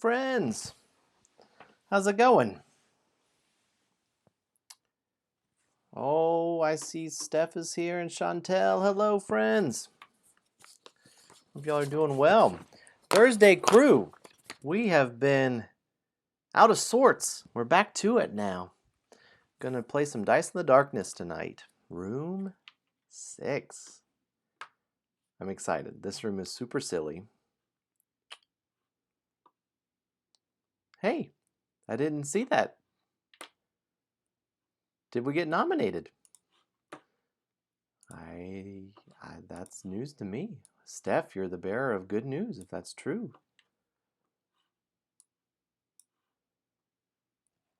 friends. How's it going? Oh, I see Steph is here and Chantel. Hello, friends. Hope y'all are doing well. Thursday crew. We have been out of sorts. We're back to it now. Gonna play some Dice in the Darkness tonight. Room 6. I'm excited. This room is super silly. Hey, I didn't see that. Did we get nominated? That's news to me. Steph, you're the bearer of good news if that's true.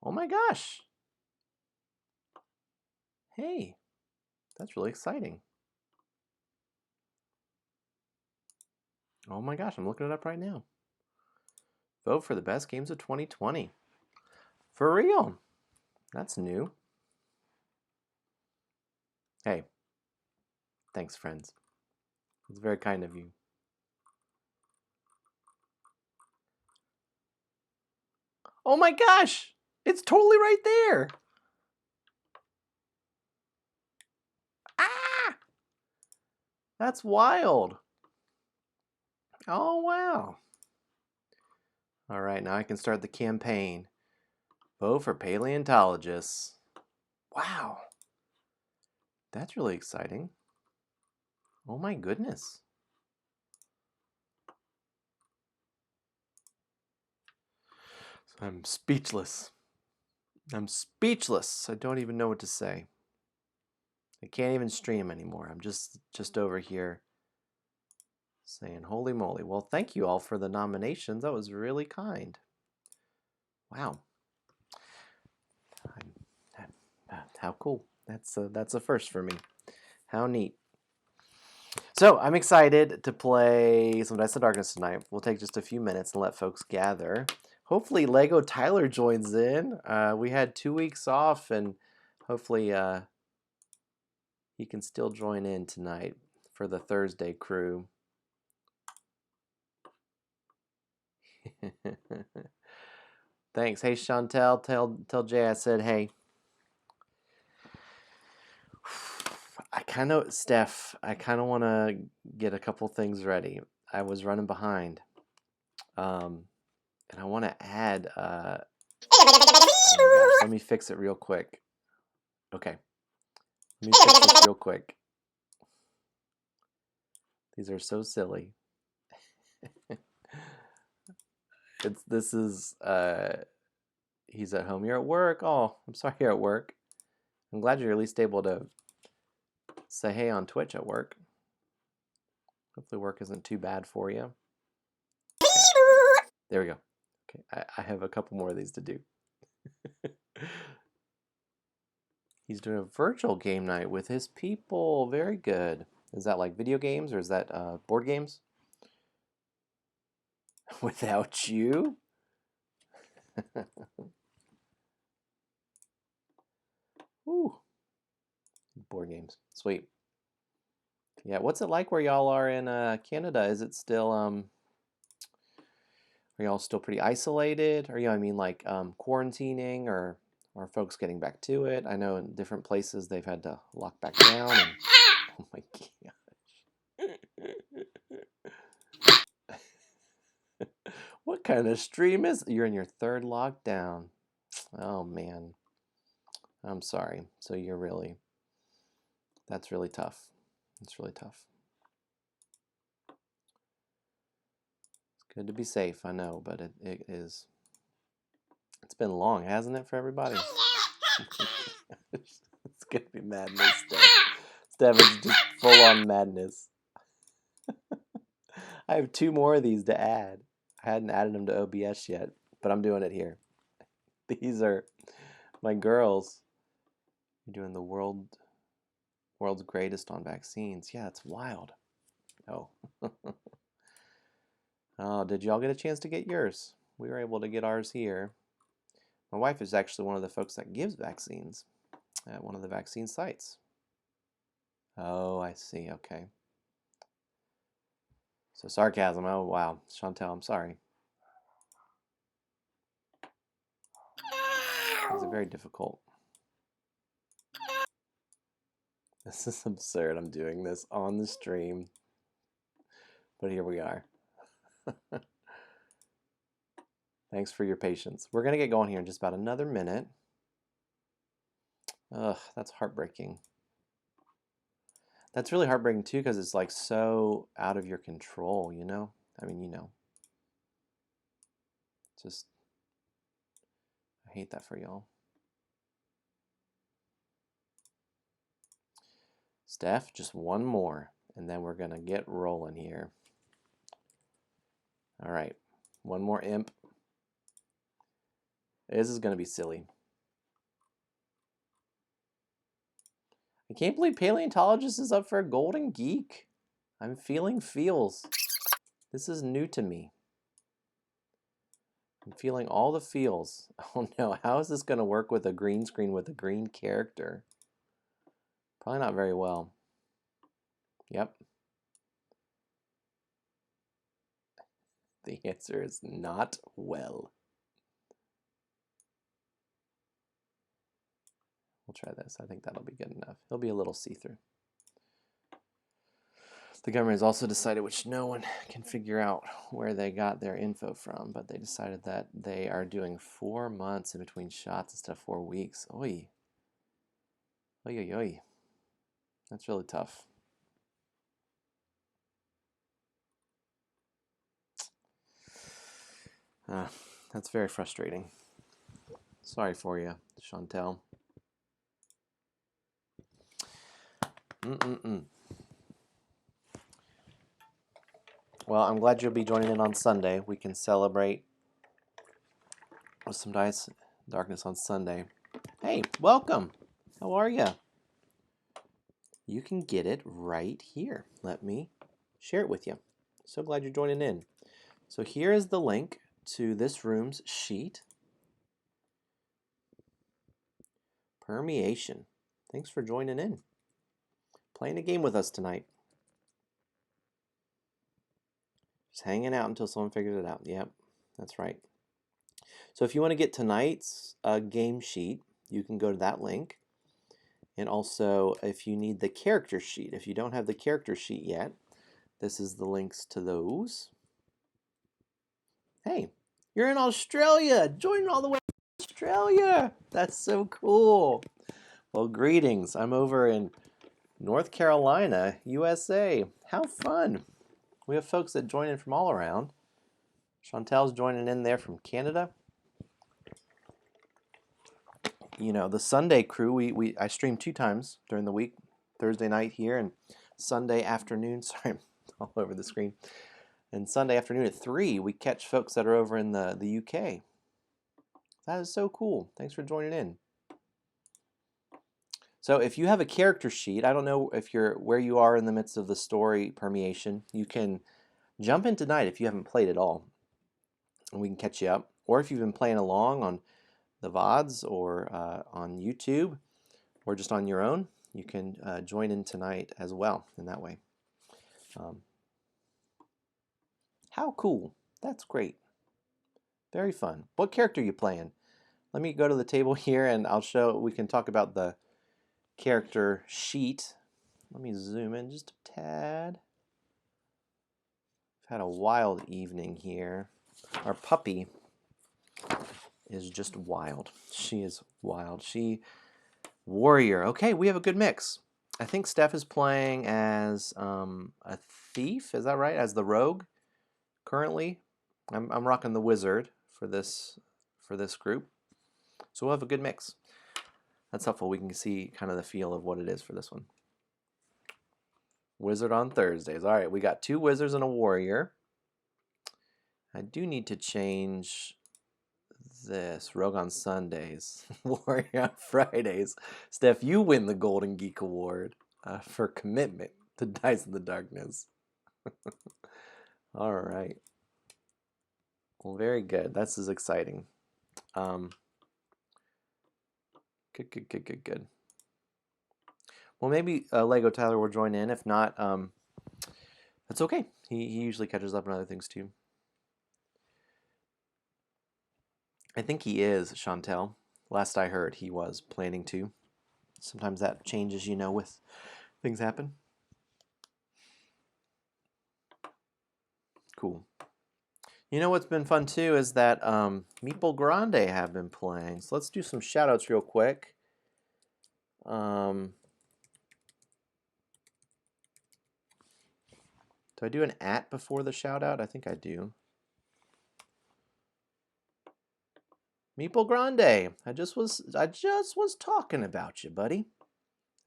Oh my gosh. Hey, that's really exciting. Oh my gosh, I'm looking it up right now. Vote for the best games of 2020. For real. That's new. Hey, thanks, friends. It's very kind of you. Oh my gosh, it's totally right there. Ah! That's wild. Oh, wow. All right, now I can start the campaign. Vote for paleontologists. Wow. That's really exciting. Oh my goodness. I'm speechless. I'm speechless. I don't even know what to say. I can't even stream anymore. I'm just over here saying, holy moly. Well, thank you all for the nominations. That was really kind. Wow. How cool. That's a first for me. How neat. So I'm excited to play some Dice in the Darkness tonight. We'll take just a few minutes and let folks gather. Hopefully Lego Tyler joins in. We had 2 weeks off, and hopefully he can still join in tonight for the Thursday crew. Thanks. Hey, Chantel, tell Jay I said hey. Steph, I kind of want to get a couple things ready. I was running behind. And I want to add, oh my gosh, let me fix it real quick. Okay. Let me fix this real quick. These are so silly. He's at home. You're at work. Oh, I'm sorry you're at work. I'm glad you're at least able to say hey on Twitch at work. Hopefully work isn't too bad for you. Okay. There we go. Okay, I have a couple more of these to do. He's doing a virtual game night with his people. Very good. Is that like video games or is that board games? Without you? Ooh. Board games. Sweet. Yeah, what's it like where y'all are in Canada? Is it still are y'all still pretty isolated? Or like quarantining, or are folks getting back to it? I know in different places they've had to lock back down and oh my gosh. What kind of stream is you're in your third lockdown? Oh man. I'm sorry. So that's really tough. It's really tough. It's good to be safe, I know, but it is. It's been long, hasn't it, for everybody? It's gonna be madness, Steph. Steph is just full on madness. I have 2 more of these to add. I hadn't added them to OBS yet, but I'm doing it here. These are my girls. You're doing the world's greatest on vaccines. Yeah, it's wild. Oh. Oh, did y'all get a chance to get yours? We were able to get ours here. My wife is actually one of the folks that gives vaccines at one of the vaccine sites. Oh, I see. Okay. So sarcasm. Oh, wow. Chantel, I'm sorry. Makes it very difficult. This is absurd. I'm doing this on the stream. But here we are. Thanks for your patience. We're going to get going here in just about another minute. Ugh, that's heartbreaking. That's really heartbreaking too, because it's like so out of your control, you know? I mean, you know. Just, I hate that for y'all. Steph, just one more, and then we're going to get rolling here. All right, one more imp. This is going to be silly. I can't believe Paleontologist is up for a Golden Geek. I'm feeling feels. This is new to me. I'm feeling all the feels. Oh no, how is this going to work with a green screen with a green character? Probably not very well. Yep. The answer is not well. We'll try this. I think that'll be good enough. It'll be a little see-through. The government has also decided, which no one can figure out where they got their info from, but they decided that they are doing 4 months in between shots instead of 4 weeks. Oy. Oy, oy, oy. That's really tough. That's very frustrating. Sorry for you, Chantel. Well, I'm glad you'll be joining in on Sunday. We can celebrate with some Dice Darkness on Sunday. Hey, welcome. How are you? You can get it right here. Let me share it with you. So glad you're joining in. So here is the link to this room's sheet. Permeation. Thanks for joining in. Playing a game with us tonight. Just hanging out until someone figures it out. Yep, that's right. So if you want to get tonight's game sheet, you can go to that link. And also, if you need the character sheet, if you don't have the character sheet yet, this is the links to those. Hey, you're in Australia! Joining all the way from Australia! That's so cool! Well, greetings. I'm over in North Carolina, USA. How fun! We have folks that join in from all around. Chantel's joining in there from Canada. You know, the Sunday crew, I stream 2 times during the week. Thursday night here and Sunday afternoon. Sorry, I'm all over the screen. And Sunday afternoon at 3, we catch folks that are over in the UK. That is so cool. Thanks for joining in. So if you have a character sheet, I don't know if you're where you are in the midst of the story permeation, you can jump in tonight if you haven't played at all, and we can catch you up. Or if you've been playing along on the VODs or on YouTube or just on your own, you can join in tonight as well in that way. How cool. That's great. Very fun. What character are you playing? Let me go to the table here and we can talk about the character sheet. Let me zoom in just a tad. I've had a wild evening here. Our puppy is just wild. She is wild. Warrior. Okay, we have a good mix. I think Steph is playing as a thief. Is that right? As the rogue currently. I'm rocking the wizard for this group. So we'll have a good mix. That's helpful. We can see kind of the feel of what it is for this one. Wizard on Thursdays. All right, we got 2 wizards and a warrior. I do need to change this. Rogue on Sundays. Warrior on Fridays. Steph, you win the Golden Geek Award for commitment to Dice in the Darkness. All right. Well, very good. This is exciting. Good. Well, maybe Lego Tyler will join in. If not, that's okay. He usually catches up on other things too. I think he is, Chantel. Last I heard, he was planning to. Sometimes that changes, you know, with things happen. Cool. You know what's been fun too is that Meeple Grande have been playing. So let's do some shout outs real quick. Do I do an @ before the shout out? I think I do. Meeple Grande, I just was talking about you, buddy.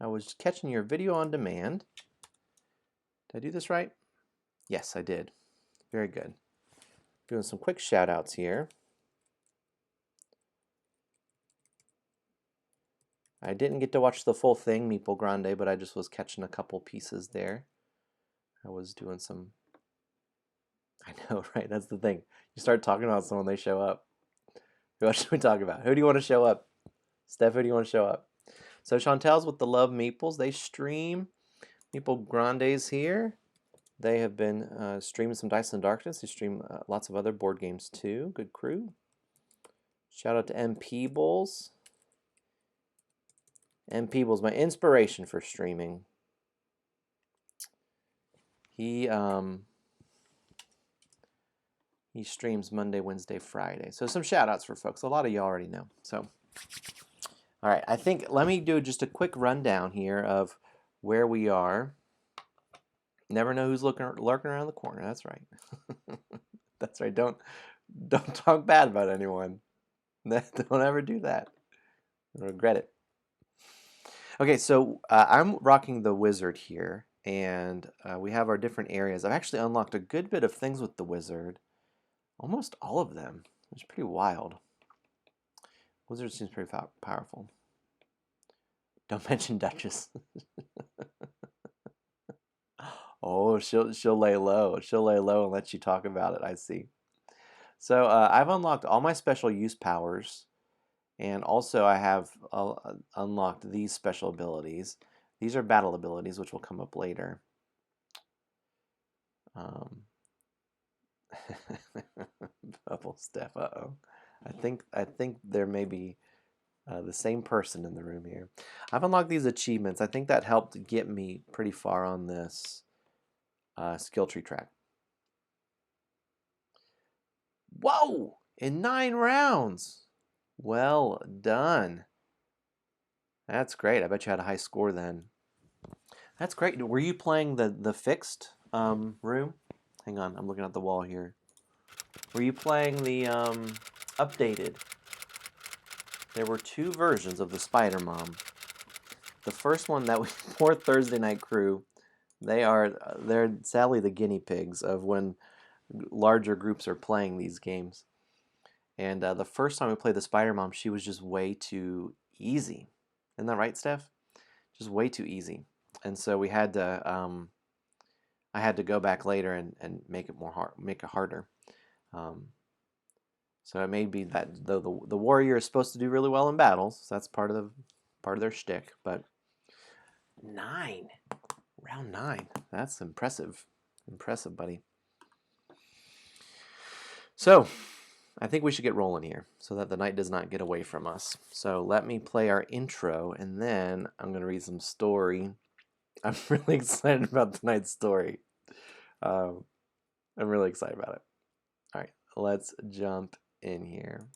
I was catching your video on demand. Did I do this right? Yes, I did. Very good. Doing some quick shout outs here. I didn't get to watch the full thing, Meeple Grande, but I just was catching a couple pieces there. I was doing some... I know, right? That's the thing. You start talking about someone, they show up. What should we talk about? Who do you want to show up? Steph, who do you want to show up? So Chantel's with the Love Meeples. They stream. Meeple Grande's here. They have been streaming some Dice in the Darkness. They stream lots of other board games too. Good crew. Shout out to M. Peebles. M. Peebles, my inspiration for streaming. He streams Monday, Wednesday, Friday. So some shout outs for folks. A lot of you already know. So, all right. I think let me do just a quick rundown here of where we are. Never know who's lurking around the corner. That's right. That's right. Don't talk bad about anyone. Don't ever do that. You'll regret it. Okay, so I'm rocking the wizard here, and we have our different areas. I've actually unlocked a good bit of things with the wizard. Almost all of them. It's pretty wild. Wizard seems pretty powerful. Don't mention Duchess. Oh, she'll lay low. She'll lay low and let you talk about it, I see. So I've unlocked all my special use powers, and also I have unlocked these special abilities. These are battle abilities, which will come up later. Bubble Steph, uh-oh. I think there may be the same person in the room here. I've unlocked these achievements. I think that helped get me pretty far on this skill tree track. Whoa! In 9 rounds! Well done. That's great. I bet you had a high score then. That's great. Were you playing the fixed room? Hang on, I'm looking at the wall here. Were you playing the updated? There were 2 versions of the Spider Mom. The first one that we poor Thursday night crew, they're sadly the guinea pigs of when larger groups are playing these games. And the first time we played the Spider Mom, she was just way too easy. Isn't that right, Steph? Just way too easy. And so we had to I had to go back later and make it harder. So it may be that the warrior is supposed to do really well in battles. So that's part of their shtick. But 9, round 9. That's impressive. Impressive, buddy. So I think we should get rolling here so that the night does not get away from us. So let me play our intro, and then I'm going to read some story. I'm really excited about tonight's story. I'm really excited about it. All right, let's jump in here.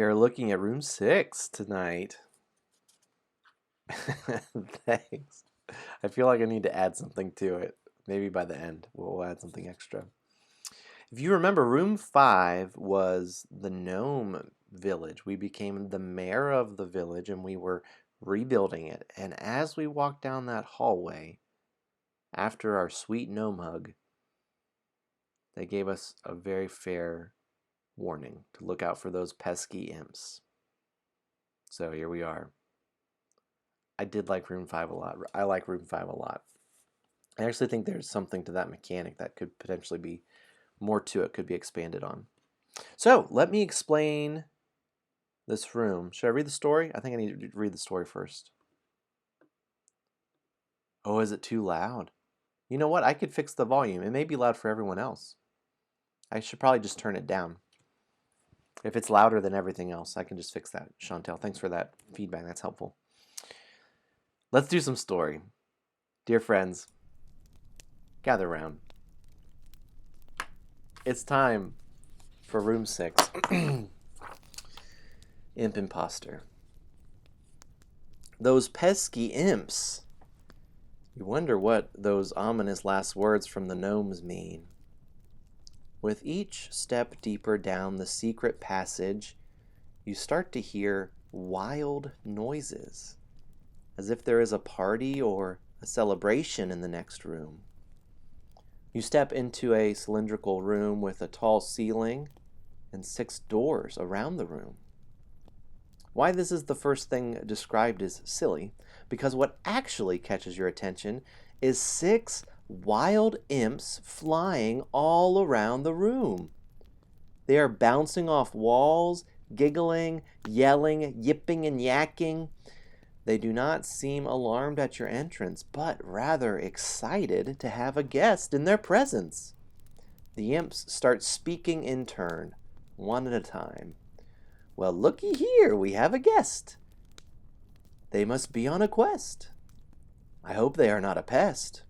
are looking at room 6 tonight. Thanks. I feel like I need to add something to it. Maybe by the end we'll add something extra. If you remember, room 5 was the gnome village. We became the mayor of the village and we were rebuilding it. And as we walked down that hallway, after our sweet gnome hug, they gave us a very fair warning to look out for those pesky imps. So here we are. I did like room 5 a lot. I like room 5 a lot. I actually think there's something to that mechanic that could potentially be more to it, could be expanded on. So let me explain this room. Should I read the story? I think I need to read the story first. Oh, is it too loud? You know what? I could fix the volume. It may be loud for everyone else. I should probably just turn it down. If it's louder than everything else, I can just fix that. Chantel, thanks for that feedback. That's helpful. Let's do some story. Dear friends, gather round. It's time for room 6. Imp Imposter. Those pesky imps. You wonder what those ominous last words from the gnomes mean. With each step deeper down the secret passage, you start to hear wild noises, as if there is a party or a celebration in the next room. You step into a cylindrical room with a tall ceiling and 6 doors around the room. Why this is the first thing described is silly, because what actually catches your attention is 6 wild imps flying all around the room. They are bouncing off walls, giggling, yelling, yipping and yakking. They do not seem alarmed at your entrance, but rather excited to have a guest in their presence. The imps start speaking in turn, one at a time. Well, looky here, we have a guest. They must be on a quest. I hope they are not a pest.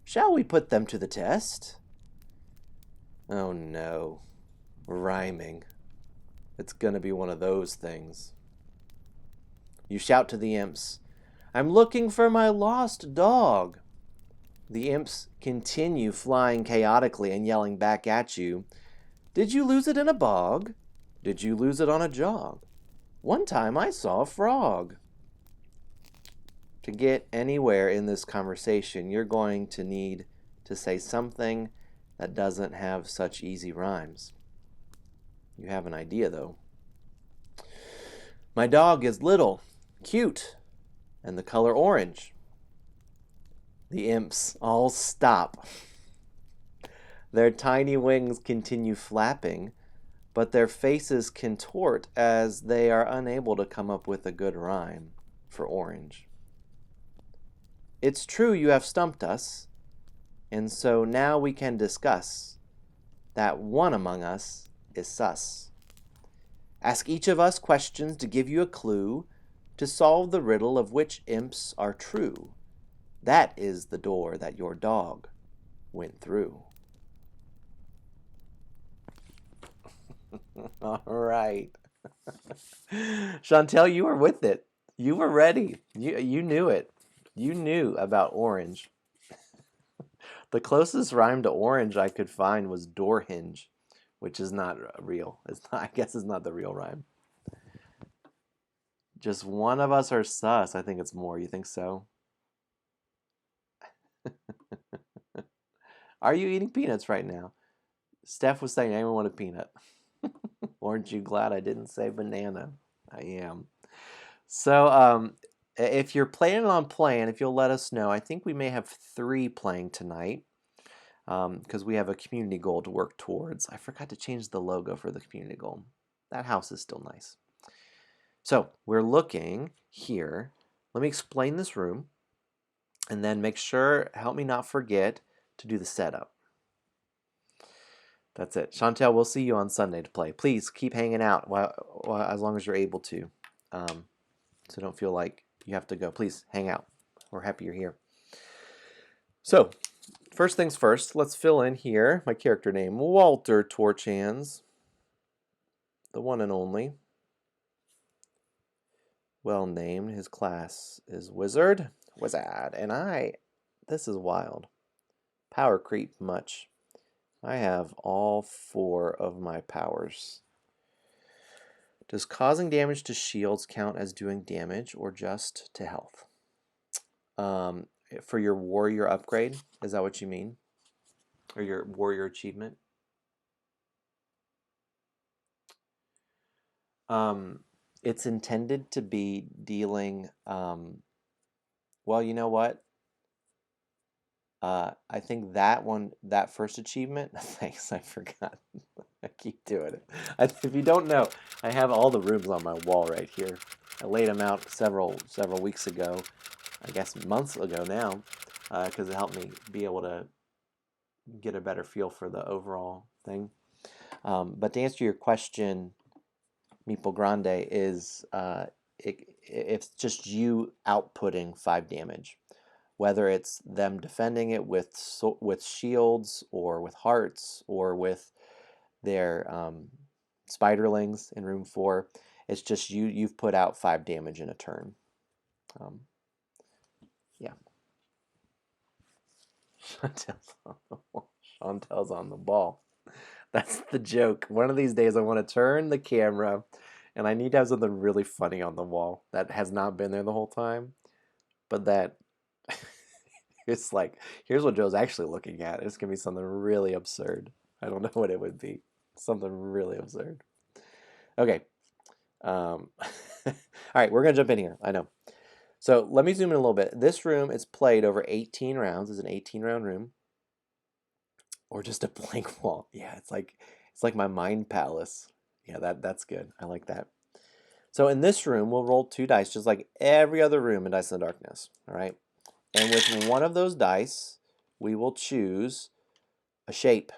Shall we put them to the test? Oh no, rhyming. It's gonna be one of those things. You shout to the imps, I'm looking for my lost dog. The imps continue flying chaotically and yelling back at you, did you lose it in a bog? Did you lose it on a jog? One time I saw a frog. To get anywhere in this conversation, you're going to need to say something that doesn't have such easy rhymes. You have an idea, though. My dog is little, cute, and the color orange. The imps all stop. Their tiny wings continue flapping, but their faces contort as they are unable to come up with a good rhyme for orange. It's true you have stumped us, and so now we can discuss that one among us is sus. Ask each of us questions to give you a clue to solve the riddle of which imps are true. That is the door that your dog went through. All right. Chantel, you were with it. You were ready. You knew it. You knew about orange. The closest rhyme to orange I could find was door hinge, which is not real. It's not, I guess it's not the real rhyme. Just one of us are sus. I think it's more. You think so? Are you eating peanuts right now? Steph was saying, anyone want a peanut? Aren't you glad I didn't say banana? I am. So if you're planning on playing, if you'll let us know, I think we may have 3 playing tonight because we have a community goal to work towards. I forgot to change the logo for the community goal. That house is still nice. So we're looking here. Let me explain this room and then make sure, help me not forget to do the setup. That's it. Chantel, we'll see you on Sunday to play. Please keep hanging out as long as you're able to. So don't feel like you have to go. Please hang out. We're happy you're here. So, first things first, let's fill in here my character name, Walter Torchhands, the one and only. Well named. His class is Wizard. And this is wild. Power creep much. I have all 4 of my powers. Does causing damage to shields count as doing damage or just to health? For your warrior upgrade, is that what you mean? Or your warrior achievement? It's intended to be dealing, well, you know what? I think that first achievement, thanks, I forgot. I keep doing it. If you don't know, I have all the rooms on my wall right here. I laid them out several weeks ago, I guess months ago now, because it helped me be able to get a better feel for the overall thing. But to answer your question, Meeple Grande, is it's just you outputting 5 damage. Whether it's them defending it with shields or with hearts or with their spiderlings in room 4, it's just you've put out 5 damage in a turn. Yeah. Chantel's on the ball. That's the joke. One of these days I want to turn the camera and I need to have something really funny on the wall that has not been there the whole time, but that it's like, here's what Joe's actually looking at. It's going to be something really absurd. I don't know what it would be. Something really absurd. Okay. All right, we're going to jump in here. I know. So let me zoom in a little bit. This room is played over 18 rounds. It's an 18-round room. Or just a blank wall. Yeah, it's like my mind palace. Yeah, that's good. I like that. So in this room, we'll roll 2 dice, just like every other room in Dice in the Darkness. All right. And with one of those dice, we will choose a shape.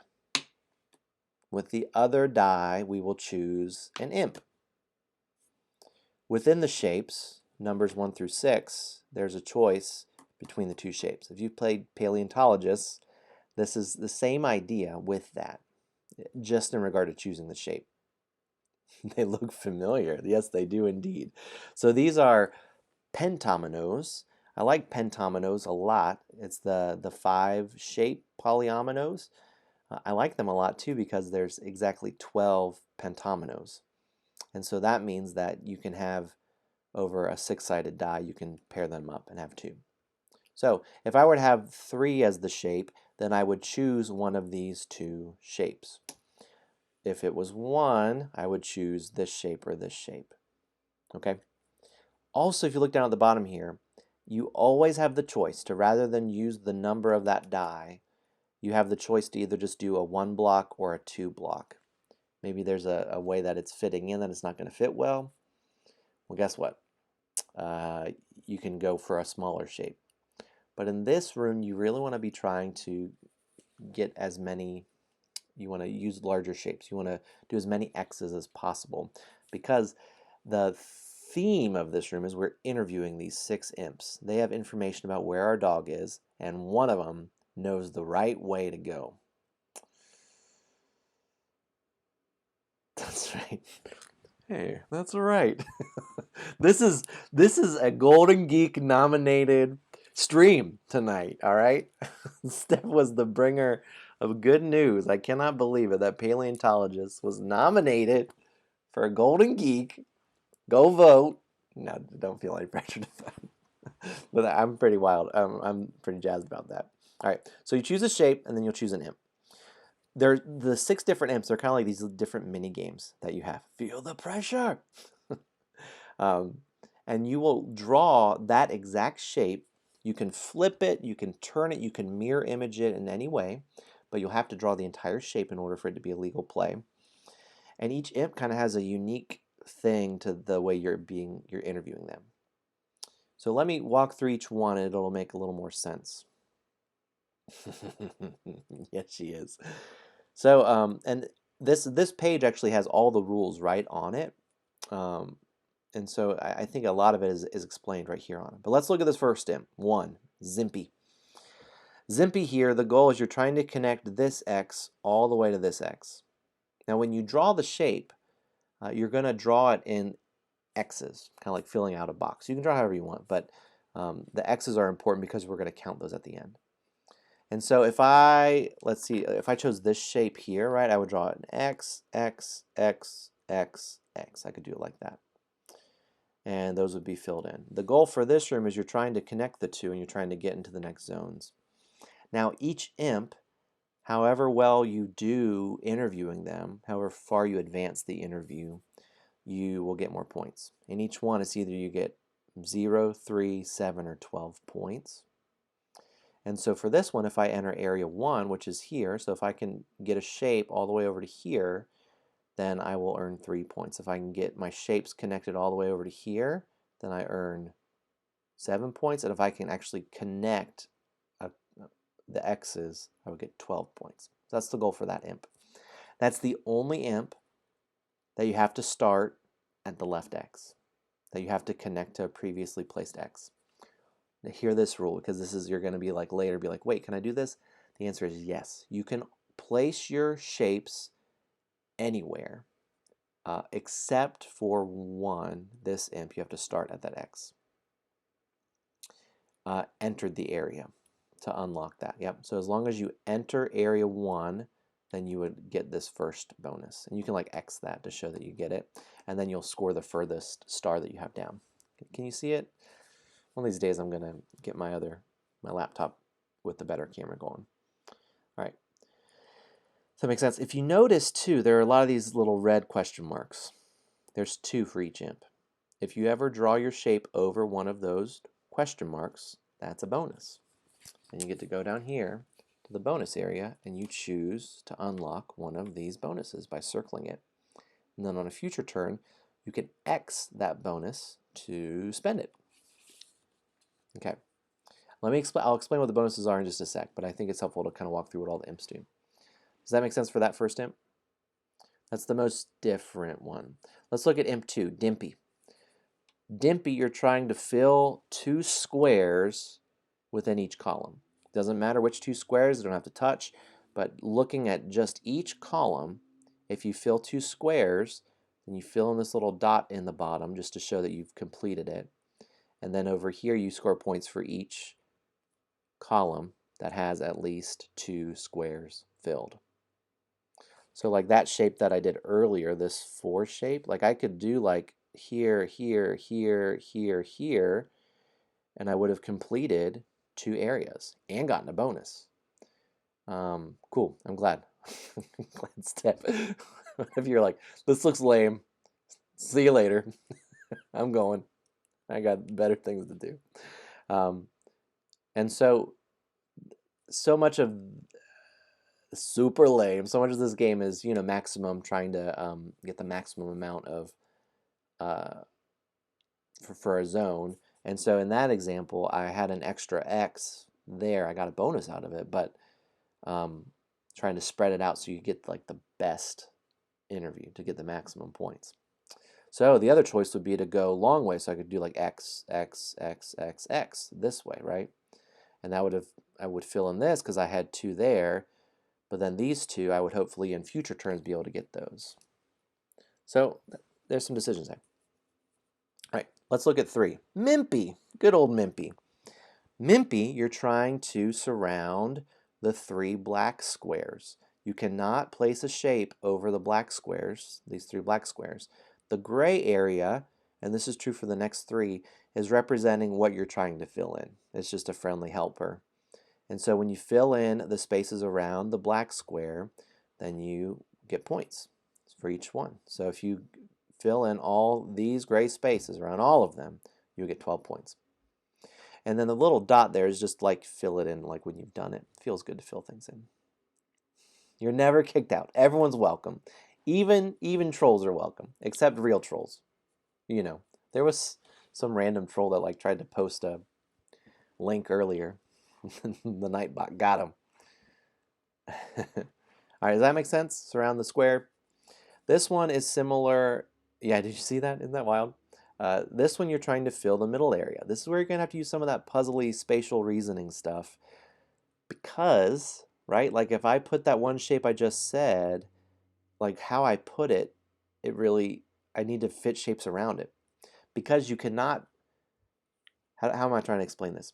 With the other die, we will choose an imp. Within the shapes, numbers 1 through 6, there's a choice between the 2 shapes. If you've played Paleontologists, this is the same idea with that, just in regard to choosing the shape. They look familiar. Yes, they do indeed. So these are pentominoes. I like pentominoes a lot. It's the 5 shape polyominoes. I like them a lot too because there's exactly 12 pentominoes. And so that means that you can have over a 6-sided die, you can pair them up and have 2. So if I were to have 3 as the shape, then I would choose one of these 2 shapes. If it was 1, I would choose this shape or this shape. Okay? Also, if you look down at the bottom here, you always have the choice to, rather than use the number of that die, you have the choice to either just do a 1 block or a 2 block. Maybe there's a way that it's fitting in that it's not going to fit well. Well, guess what? You can go for a smaller shape. But in this room, you really want to be trying to get as many, you want to use larger shapes. You want to do as many X's as possible because the theme of this room is we're interviewing these 6 imps. They have information about where our dog is, and one of them knows the right way to go. That's right. Hey, that's right. This is a Golden Geek nominated stream tonight, all right? Steph was the bringer of good news. I cannot believe it that Paleontologist was nominated for a Golden Geek. Go vote. No, don't feel any pressure to vote. But I'm pretty wild. I'm pretty jazzed about that. All right, so you choose a shape and then you'll choose an imp. The 6 different imps are kind of like these different mini games that you have. Feel the pressure. And you will draw that exact shape. You can flip it, you can turn it, you can mirror image it in any way, but you'll have to draw the entire shape in order for it to be a legal play. And each imp kind of has a unique thing to the way you're interviewing them. So let me walk through each one and it'll make a little more sense. Yes, she is. So, and this page actually has all the rules right on it. And so I think a lot of it is explained right here on it. But let's look at this first imp. 1, Zimpy. Zimpy here, the goal is you're trying to connect this X all the way to this X. Now when you draw the shape, you're going to draw it in X's, kind of like filling out a box. You can draw however you want, but the X's are important because we're going to count those at the end. And so if let's see, if I chose this shape here, right, I would draw an X, X, X, X, X. I could do it like that. And those would be filled in. The goal for this room is you're trying to connect the two and you're trying to get into the next zones. Now each imp, however well you do interviewing them, however far you advance the interview, you will get more points. In each one, it's either you get 0, 3, 7, or 12 points. And so for this one, if I enter area 1, which is here, so if I can get a shape all the way over to here, then I will earn 3 points. If I can get my shapes connected all the way over to here, then I earn 7 points. And if I can actually connect the X's, I would get 12 points. So that's the goal for that imp. That's the only imp that you have to start at the left X, that you have to connect to a previously placed X. Now hear this rule, because this is, you're going to be like later, be like, wait, can I do this? The answer is yes. You can place your shapes anywhere, except for one, this imp. You have to start at that X. Entered the area to unlock that. Yep. So as long as you enter area 1, then you would get this first bonus. And you can like X that to show that you get it. And then you'll score the furthest star that you have down. Can you see it? One of these days I'm going to get my laptop with the better camera going. All right. Does that make sense? If you notice too, there are a lot of these little red question marks. There's 2 for each imp. If you ever draw your shape over one of those question marks, that's a bonus. And you get to go down here to the bonus area and you choose to unlock one of these bonuses by circling it. And then on a future turn, you can X that bonus to spend it. Okay, I'll explain what the bonuses are in just a sec, but I think it's helpful to kind of walk through what all the imps do. Does that make sense for that first imp? That's the most different one. Let's look at imp 2, Dimpy. Dimpy, you're trying to fill 2 squares within each column. Doesn't matter which 2 squares, you don't have to touch, but looking at just each column, if you fill 2 squares, then you fill in this little dot in the bottom just to show that you've completed it. And then over here you score points for each column that has at least 2 squares filled. So like that shape that I did earlier, this 4 shape, like I could do like here, here, here, here, here, and I would have completed 2 areas and gotten a bonus. Cool, I'm glad. Glad step. If you're like, this looks lame, see you later. I'm going. I got better things to do. And so much of super lame, so much of this game is, you know, maximum, trying to get the maximum amount of for a zone. And so in that example, I had an extra X there. I got a bonus out of it, but trying to spread it out so you get like the best interview to get the maximum points. So the other choice would be to go long way, so I could do like X, X, X, X, X this way, right? And that would have, I would fill in this because I had 2 there, but then these 2, I would hopefully in future turns be able to get those. So there's some decisions there. All right, let's look at 3. Mimpy, good old Mimpy. Mimpy, you're trying to surround the 3 black squares. You cannot place a shape over the black squares, these 3 black squares. The gray area, and this is true for the next 3, is representing what you're trying to fill in. It's just a friendly helper. And so when you fill in the spaces around the black square, then you get points for each one. So if you fill in all these gray spaces around all of them, you get 12 points. And then the little dot there is just like fill it in like when you've done it. It feels good to fill things in. You're never kicked out. Everyone's welcome. Even trolls are welcome, except real trolls. You know, there was some random troll that like tried to post a link earlier. The Nightbot got him. All right, does that make sense? Surround the square. This one is similar. Yeah, did you see that? Isn't that wild? This one you're trying to fill the middle area. This is where you're going to have to use some of that puzzly spatial reasoning stuff. Because, right, like if I put that one shape I just said, like how I put it, I need to fit shapes around it. because you cannot, how am I trying to explain this?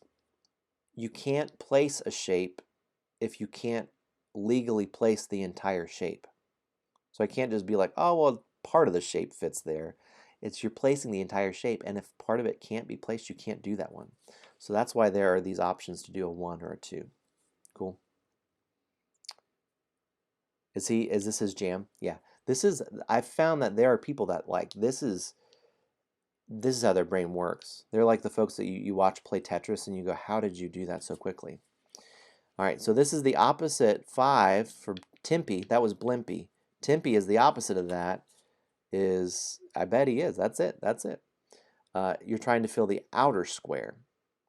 You can't place a shape if you can't legally place the entire shape. So I can't just be like, oh, well, part of the shape fits there. It's you're placing the entire shape, and if part of it can't be placed, you can't do that one. So that's why there are these options to do a 1 or a 2. Cool. Is this his jam? Yeah. I've found that there are people that like, this is how their brain works. They're like the folks that you watch play Tetris and you go, how did you do that so quickly? All right, so this is the opposite 5 for Timpy. That was Blimpy. Timpy is the opposite of that. I bet he is. That's it. That's it. You're trying to fill the outer square.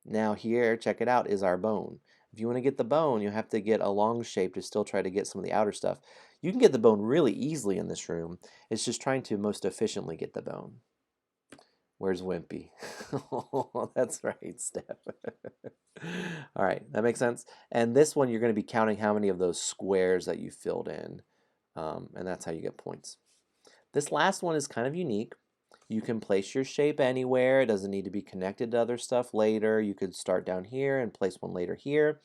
Now here, check it out, is our bone. If you want to get the bone, you have to get a long shape to still try to get some of the outer stuff. You can get the bone really easily in this room. It's just trying to most efficiently get the bone. Where's Wimpy? Oh, that's right, Steph. All right, that makes sense. And this one, you're going to be counting how many of those squares that you filled in, and that's how you get points. This last one is kind of unique. You can place your shape anywhere. It doesn't need to be connected to other stuff later. You could start down here and place one later here.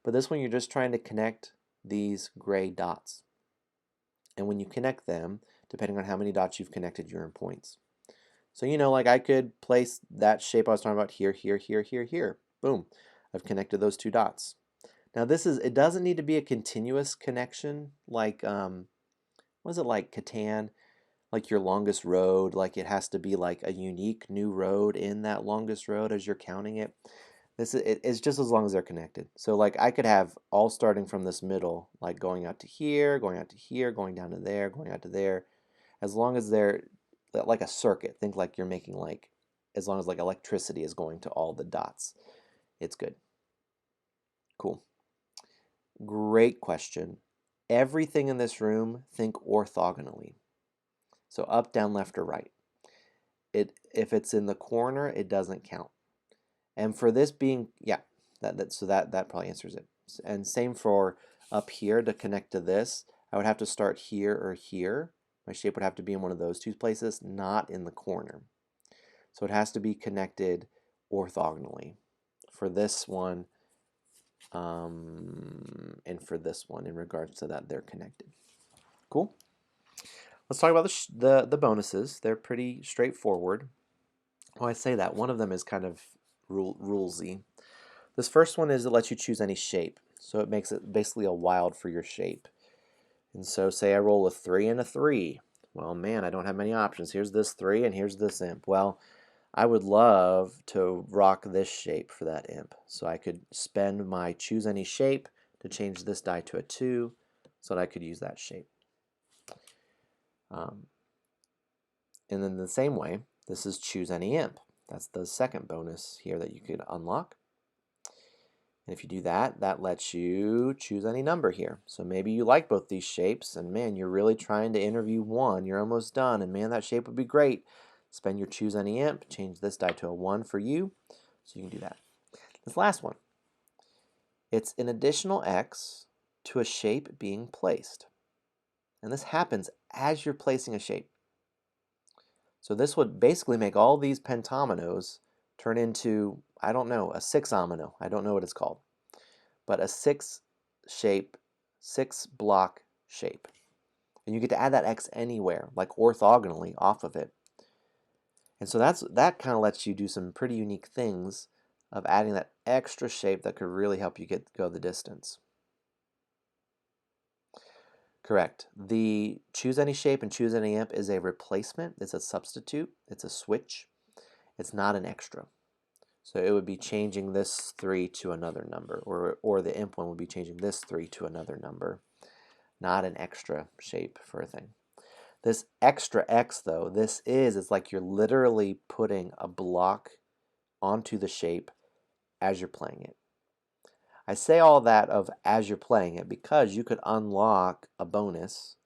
But this one, you're just trying to connect these gray dots. And when you connect them, depending on how many dots you've connected, you earn points. So, like I could place that shape I was talking about here, here, here, here, here. Boom. I've connected those 2 dots. Now it doesn't need to be a continuous connection like, what is it, like Catan? Like your longest road, like it has to be like a unique new road in that longest road as you're counting it. It's just as long as they're connected. So like I could have all starting from this middle, like going out to here, going out to here, going down to there, going out to there. As long as they're like a circuit, think like you're making like, as long as like electricity is going to all the dots, it's good. Cool. Great question. Everything in this room, think orthogonally. So up, down, left, or right. If it's in the corner, it doesn't count. And for this being, yeah, that probably answers it. And same for up here to connect to this. I would have to start here or here. My shape would have to be in one of those 2 places, not in the corner. So it has to be connected orthogonally for this one and for this one in regards to that they're connected. Cool. Let's talk about the bonuses. They're pretty straightforward. Well, I say that. One of them is kind of rulesy. This first one is it lets you choose any shape. So it makes it basically a wild for your shape. And so say I roll a 3 and a 3. Well, man, I don't have many options. Here's this 3 and here's this imp. Well, I would love to rock this shape for that imp. So I could spend my choose any shape to change this die to a 2 so that I could use that shape. And then the same way, this is choose any imp. That's the second bonus here that you could unlock. And if you do that, that lets you choose any number here. So maybe you like both these shapes, and man, you're really trying to interview one. You're almost done, and man, that shape would be great. Spend your choose any imp, change this die to a 1 for you, so you can do that. This last one, it's an additional X to a shape being placed. And this happens as you're placing a shape. So this would basically make all these pentominoes turn into, I don't know, a 6-omino. I don't know what it's called. But a 6-block shape. And you get to add that X anywhere, like orthogonally off of it. And so that kind of lets you do some pretty unique things of adding that extra shape that could really help you go the distance. Correct. The choose any shape and choose any imp is a replacement. It's a substitute. It's a switch. It's not an extra. So it would be changing this 3 to another number, or the imp one would be changing this 3 to another number, not an extra shape for a thing. This extra X though, it's like you're literally putting a block onto the shape as you're playing it. I say all that of as you're playing it because you could unlock a bonus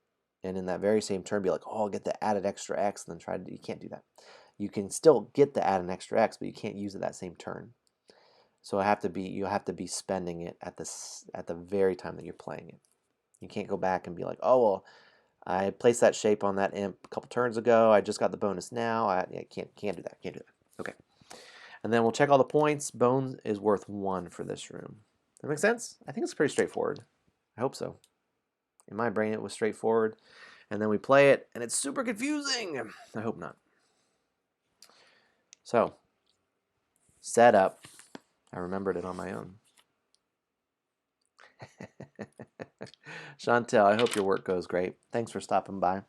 and in that very same turn be like, oh, I'll get the added extra X, and then you can't do that. You can still get the add an extra X, but you can't use it that same turn. So you have to be spending it at the very time that you're playing it. You can't go back and be like, oh, well, I placed that shape on that imp a couple turns ago. I just got the bonus now. I can't do that. Can't do that. Okay. And then we'll check all the points. Bone is worth 1 for this room. That makes sense? I think it's pretty straightforward. I hope so. In my brain, it was straightforward. And then we play it, and it's super confusing. I hope not. So, set up. I remembered it on my own. Chantel, I hope your work goes great. Thanks for stopping by.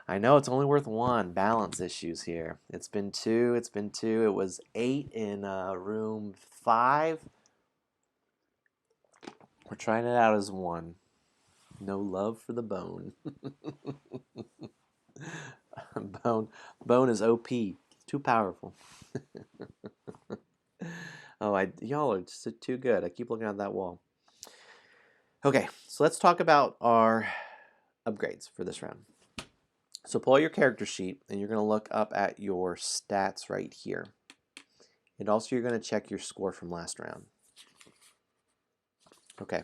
I know it's only worth 1. Balance issues here. It's been 2. It's been 2. It was 8 in room 5. We're trying it out as 1. No love for the bone. Bone is OP. It's too powerful. Oh, y'all are just too good. I keep looking at that wall. Okay, so let's talk about our upgrades for this round. So pull out your character sheet, and you're going to look up at your stats right here. And also you're going to check your score from last round. Okay.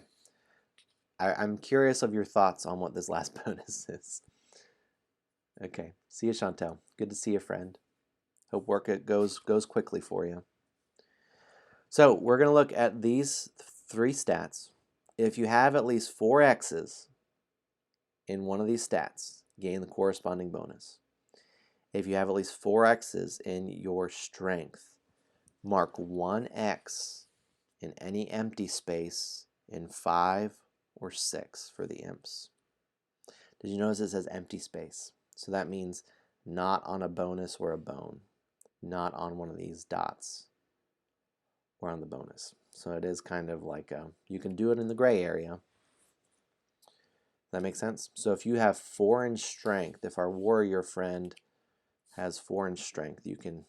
I'm curious of your thoughts on what this last bonus is. Okay. See you, Chantel. Good to see you, friend. Hope work goes quickly for you. So we're going to look at these 3 stats. If you have at least 4 X's in one of these stats, gain the corresponding bonus. If you have at least 4 X's in your strength, mark 1 X in any empty space in 5 or 6 for the imps. Did you notice it says empty space? So that means not on a bonus or a bone, not on one of these dots or on the bonus. So it is kind of like you can do it in the gray area. That makes sense? So if you have 4 in strength, if our warrior friend has 4 in strength, you can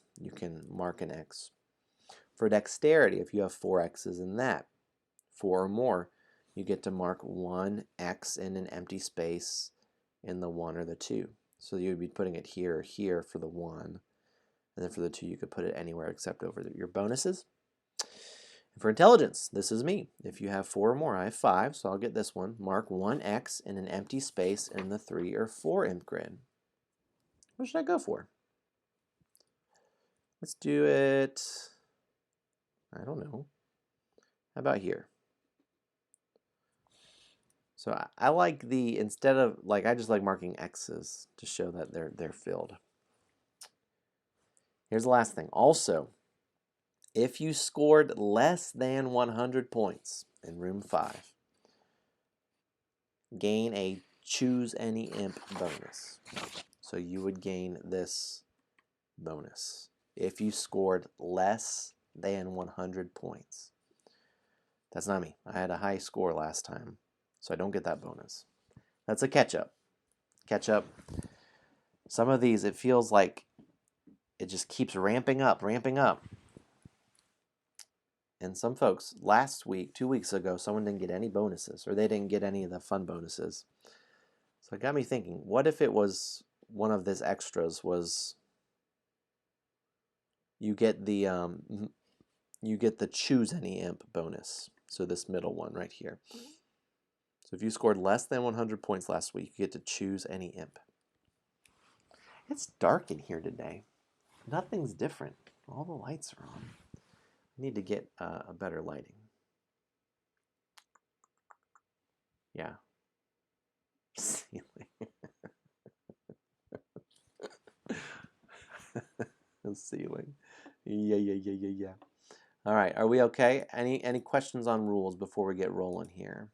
mark an X. For dexterity, if you have 4 X's in that, 4 or more, you get to mark 1 X in an empty space in the 1 or the 2. So you would be putting it here or here for the 1, and then for the 2 you could put it anywhere except over your bonuses. And for intelligence, this is me. If you have 4 or more, I have 5, so I'll get this one. Mark 1 X in an empty space in the 3 or 4 imp grid. What should I go for? Let's do it, I don't know. How about here? So I like the, instead of, like, I just like marking X's to show that they're filled. Here's the last thing. Also, if you scored less than 100 points in room 5, gain a choose any imp bonus. So you would gain this bonus if you scored less than 100 points. That's not me. I had a high score last time, so I don't get that bonus. That's a catch-up. Catch-up. Some of these, it feels like it just keeps ramping up, ramping up. And some folks, last week, 2 weeks ago, someone didn't get any bonuses, or they didn't get any of the fun bonuses. So it got me thinking, what if it was one of these extras was you get the choose any imp bonus. So this middle one right here. So if you scored less than 100 points last week, you get to choose any imp. It's dark in here today. Nothing's different. All the lights are on. I need to get a better lighting. Yeah. Ceiling. The ceiling. Yeah. All right, are we okay? Any questions on rules before we get rolling here?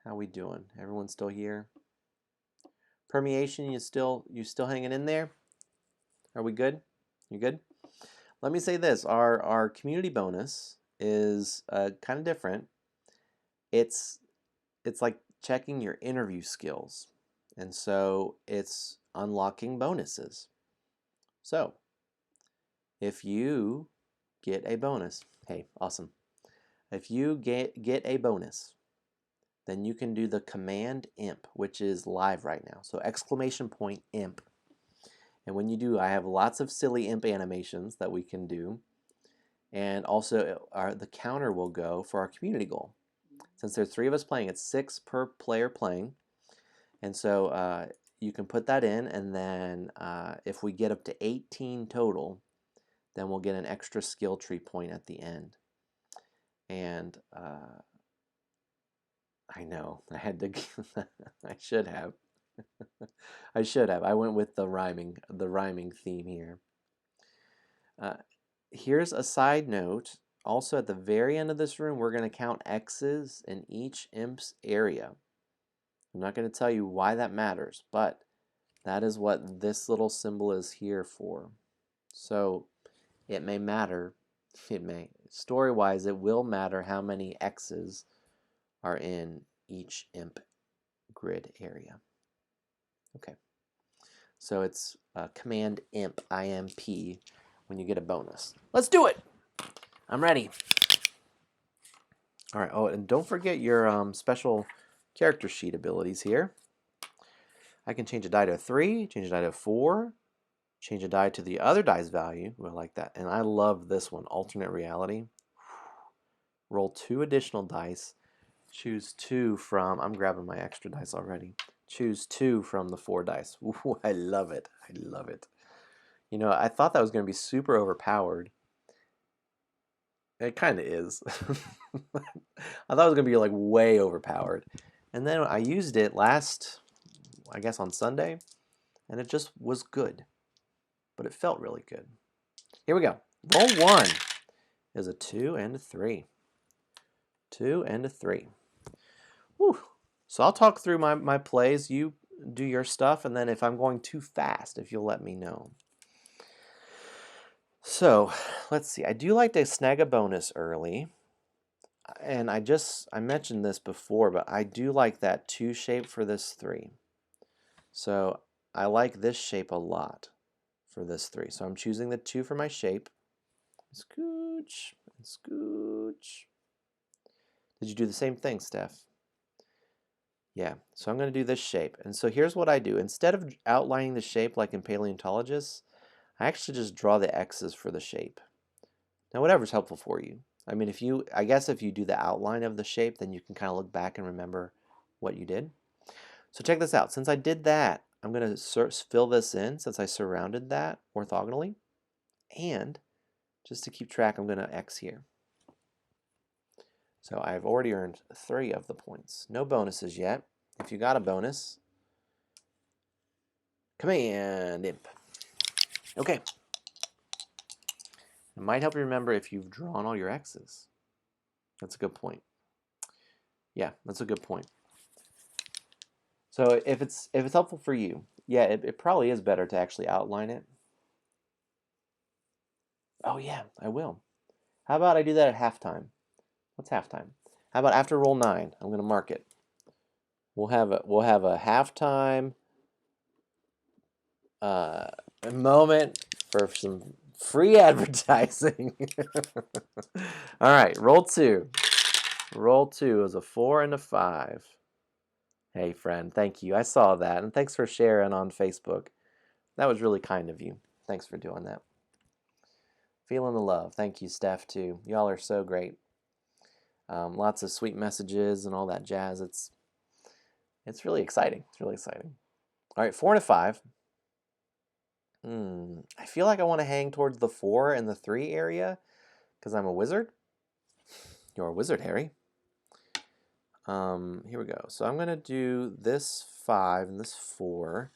How we doing? Everyone still here? Permeation, you still hanging in there? Are we good? You good? Let me say this, our community bonus is kind of different. It's like checking your interview skills. And so it's unlocking bonuses. So if you get a bonus, hey, awesome. If you get a bonus, then you can do the command imp, which is live right now. So exclamation point imp. And when you do, I have lots of silly imp animations that we can do. And also the counter will go for our community goal. Since there's 3 of us playing, it's 6 per player playing. And so you can put that in, and then if we get up to 18 total, then we'll get an extra skill tree point at the end. And I know, I had to, I should have. I should have. I went with the rhyming theme here. Here's a side note. Also, at the very end of this room, we're going to count X's in each imp's area. I'm not going to tell you why that matters, but that is what this little symbol is here for. So it may matter. It may. Story-wise, it will matter how many X's are in each imp grid area. Okay. So it's Command Imp, IMP, when you get a bonus. Let's do it! I'm ready. All right. Oh, and don't forget your special character sheet abilities here. I can change a die to 3, change a die to 4, change a die to the other die's value. Ooh, I like that. And I love this one, alternate reality. Roll 2 additional dice. Choose 2 from, I'm grabbing my extra dice already. Choose 2 from the 4 dice. Ooh, I love it. I love it. You know, I thought that was going to be super overpowered. It kind of is. I thought it was going to be like way overpowered. And then I used it last, I guess on Sunday, and it just was good. But it felt really good. Here we go. Roll 1 is a 2 and a 3. 2 and a 3. Whew. So I'll talk through my plays. You do your stuff, and then if I'm going too fast, if you'll let me know. So let's see. I do like to snag a bonus early. And I mentioned this before, but I do like that 2 shape for this 3. So I like this shape a lot for this 3. So I'm choosing the 2 for my shape. Scooch and scooch. Did you do the same thing, Steph? Yeah, so I'm going to do this shape. And so here's what I do. Instead of outlining the shape like in paleontologists, I actually just draw the X's for the shape. Now, whatever's helpful for you. I mean, I guess if you do the outline of the shape, then you can kind of look back and remember what you did. So check this out. Since I did that, I'm going to fill this in since I surrounded that orthogonally. And just to keep track, I'm going to X here. So I've already earned 3 of the points. No bonuses yet. If you got a bonus, Command Imp. Okay. It might help you remember if you've drawn all your X's. That's a good point. Yeah, that's a good point. So if it's helpful for you, yeah, it probably is better to actually outline it. Oh yeah, I will. How about I do that at halftime? What's halftime? How about after roll 9? I'm going to mark it. We'll have a halftime moment for some free advertising. All right, roll 2. Roll 2 is a 4 and a 5. Hey, friend, thank you. I saw that, and thanks for sharing on Facebook. That was really kind of you. Thanks for doing that. Feeling the love. Thank you, Steph, too. Y'all are so great. Lots of sweet messages and all that jazz. It's really exciting. It's really exciting. All right, 4 and a 5. I feel like I want to hang towards the 4 and the 3 area because I'm a wizard. You're a wizard, Harry. Here we go. So I'm going to do this 5 and this 4.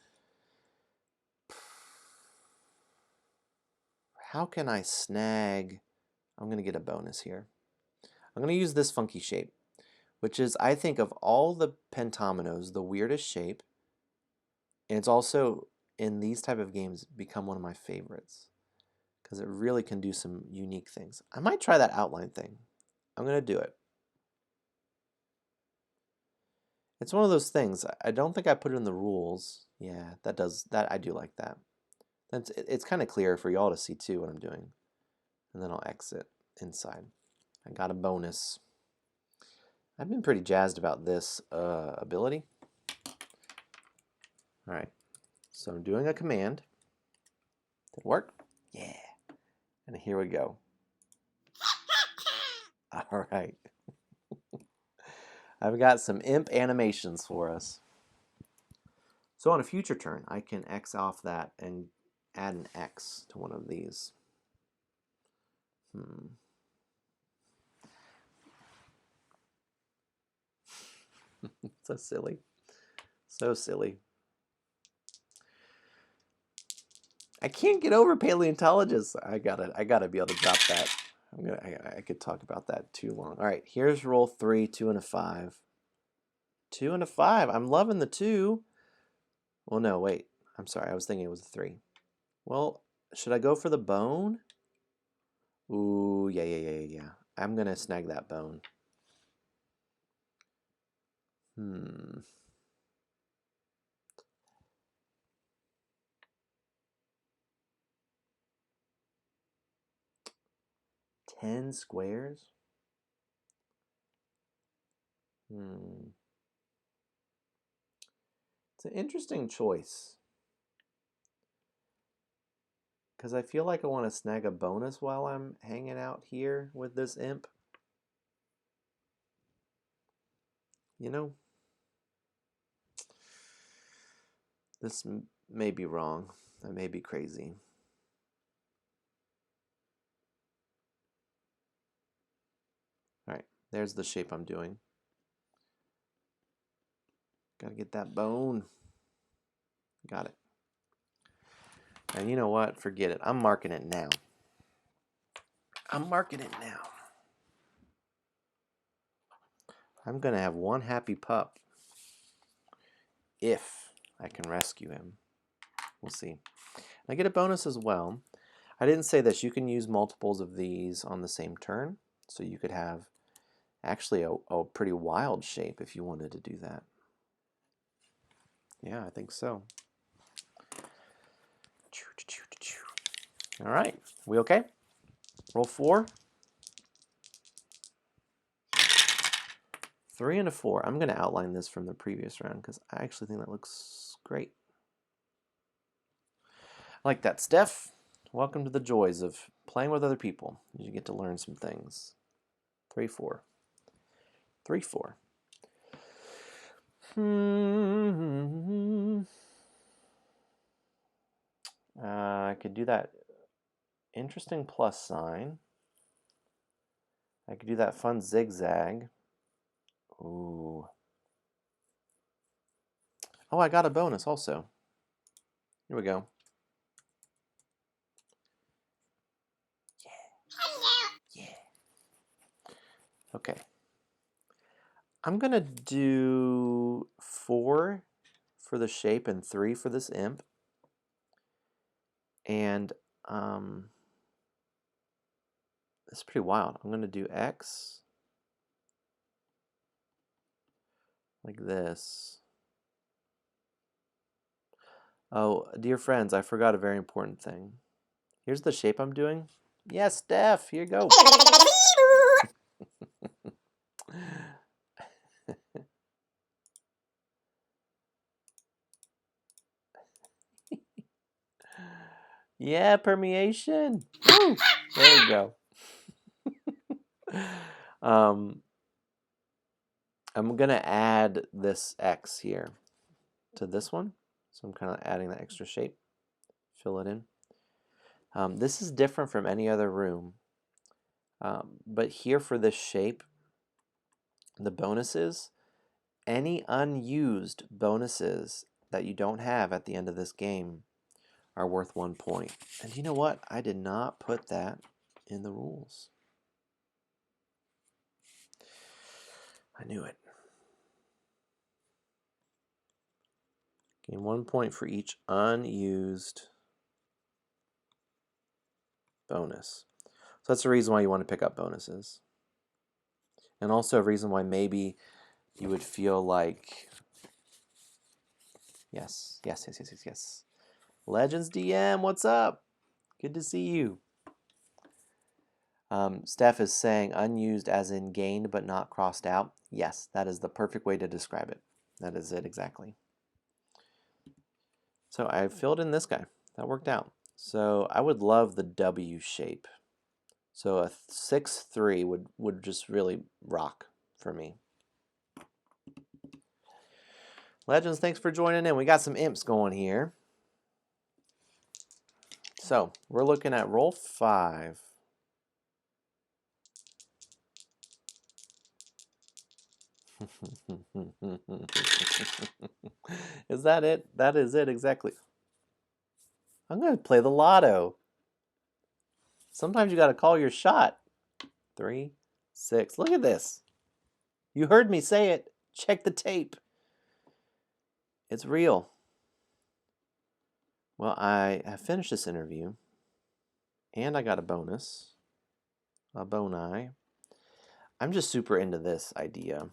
How can I snag? I'm going to get a bonus here. I'm going to use this funky shape, which is, I think, of all the pentominoes, the weirdest shape. And it's also, in these type of games, become one of my favorites because it really can do some unique things. I might try that outline thing. I'm going to do it. It's one of those things. I don't think I put it in the rules. Yeah, I do like that. It's kind of clear for y'all to see too what I'm doing. And then I'll exit inside. I got a bonus. I've been pretty jazzed about this ability. All right, so I'm doing a command. Did it work? Yeah. And here we go. All right. I've got some imp animations for us. So on a future turn, I can X off that and add an X to one of these. So silly. So silly. I can't get over paleontologists. I gotta be able to drop that. I could talk about that too long. All right, here's roll 3, 2 and a 5. 2 and a 5. I'm loving the 2. Well, no, wait. I'm sorry. I was thinking it was a 3. Well, should I go for the bone? Ooh, yeah. I'm gonna snag that bone. 10 squares? It's an interesting choice. Because I feel like I want to snag a bonus while I'm hanging out here with this imp. You know? This may be wrong. I may be crazy. Alright, there's the shape I'm doing. Gotta get that bone. Got it. And you know what? Forget it. I'm marking it now. I'm marking it now. I'm gonna have one happy pup if I can rescue him. We'll see. I get a bonus as well. I didn't say this. You can use multiples of these on the same turn. So you could have actually a pretty wild shape if you wanted to do that. Yeah, I think so. All right, we okay? Roll 4. 3 and a 4. I'm going to outline this from the previous round because I actually think that looks great. I like that, Steph. Welcome to the joys of playing with other people. You get to learn some things. 3, 4. 3, 4. I could do that interesting plus sign. I could do that fun zigzag. Ooh. Oh, I got a bonus also. Here we go. Yeah. Okay. I'm going to do 4 for the shape and 3 for this imp. And it's pretty wild. I'm going to do X like this. Oh, dear friends, I forgot a very important thing. Here's the shape I'm doing. Yes, Steph, here you go. Yeah, permeation. Woo! There we go. I'm going to add this X here to this one. So I'm kind of adding that extra shape. Fill it in. This is different from any other room. But here for this shape, the bonuses, any unused bonuses that you don't have at the end of this game are worth 1 point. And you know what? I did not put that in the rules. I knew it. Gain 1 point for each unused bonus. So that's the reason why you want to pick up bonuses. And also a reason why maybe you would feel like, yes. Legends DM, what's up? Good to see you. Steph is saying unused as in gained but not crossed out. Yes, that is the perfect way to describe it. That is it exactly. So I filled in this guy. That worked out. So I would love the W shape. So a 6-3 would just really rock for me. Legends, thanks for joining in. We got some imps going here. So, we're looking at roll 5. Is that it? That is it, exactly. I'm going to play the lotto. Sometimes you got to call your shot. 3, 6. Look at this. You heard me say it. Check the tape. It's real. Well, I have finished this interview, and I got a bonus, a boni. I'm just super into this idea.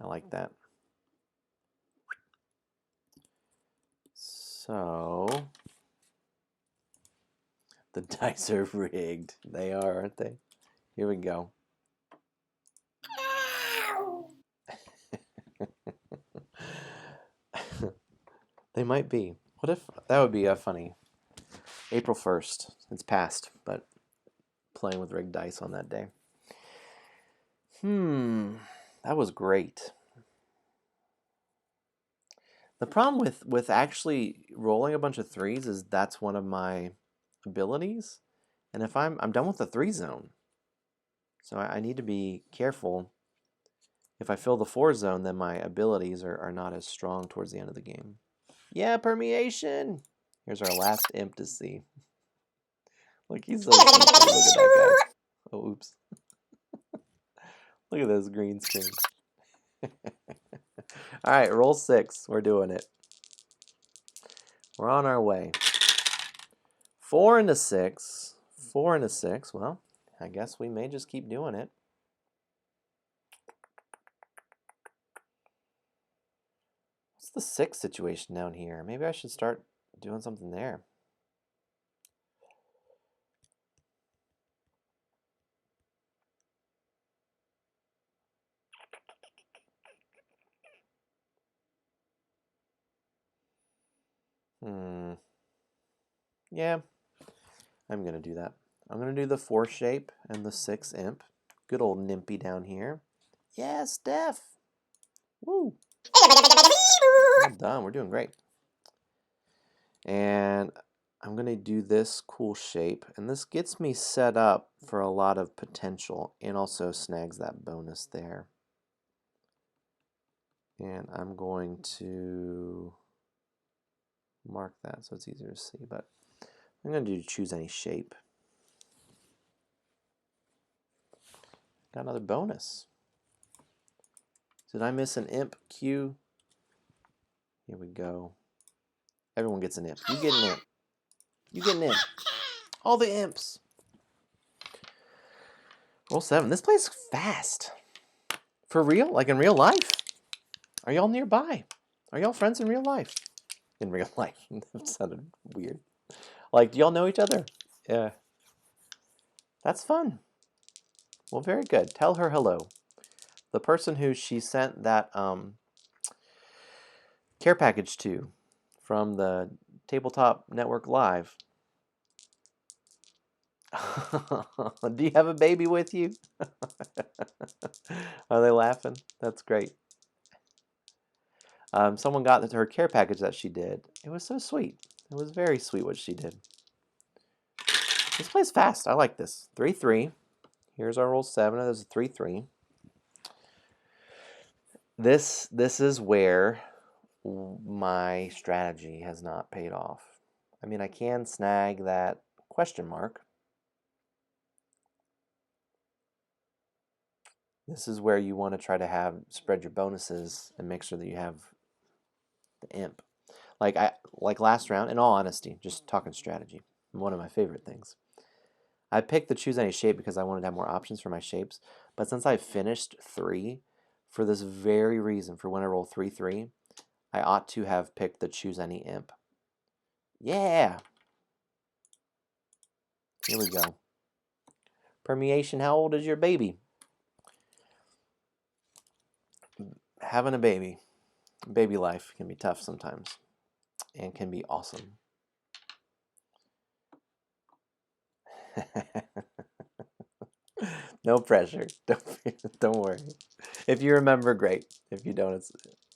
I like that. So, the dice are rigged. They are, aren't they? Here we go. They might be. What if that would be a funny April 1st? It's past, but playing with rigged dice on that day. That was great. The problem with actually rolling a bunch of 3s is that's one of my abilities, and if I'm done with the 3 zone, so I need to be careful. If I fill the 4 zone, then my abilities are not as strong towards the end of the game. Yeah, permeation. Here's our last imp to see. Look, he's so cute. Look at that guy. Oh, oops. Look at this green screen. All right, roll 6. We're doing it. We're on our way. 4 and a 6. 4 and a 6. Well, I guess we may just keep doing it. What's the 6 situation down here? Maybe I should start doing something there. Yeah, I'm going to do that. I'm going to do the 4 shape and the 6 imp. Good old Nimpy down here. Yeah, Steph. Woo. Well done. We're doing great. And I'm going to do this cool shape. And this gets me set up for a lot of potential and also snags that bonus there. And I'm going to mark that so it's easier to see. But I'm going to do choose any shape. Got another bonus. Did I miss an imp Q? Here we go. Everyone gets an imp. You get an imp. You get an imp. All the imps. Roll 7. This plays fast. For real? Like in real life? Are y'all nearby? Are y'all friends in real life? In real life. That sounded weird. Like, do y'all know each other? Yeah. That's fun. Well, very good. Tell her hello. The person who she sent that care package to from the Tabletop Network Live. Do you have a baby with you? Are they laughing? That's great. Someone got her care package that she did. It was so sweet. It was very sweet what she did. This plays fast. I like this. 3-3. Here's our roll 7. There's a 3-3. This is where my strategy has not paid off. I mean, I can snag that question mark. This is where you want to try to spread your bonuses and make sure that you have the imp. Like last round, in all honesty, just talking strategy, one of my favorite things. I picked the choose any shape because I wanted to have more options for my shapes, but since I finished 3, for this very reason, for when I roll 3-3, I ought to have picked the choose any imp. Yeah! Here we go. Permeation, how old is your baby? Having a baby life can be tough sometimes and can be awesome. No pressure. Don't worry. If you remember, great. If you don't,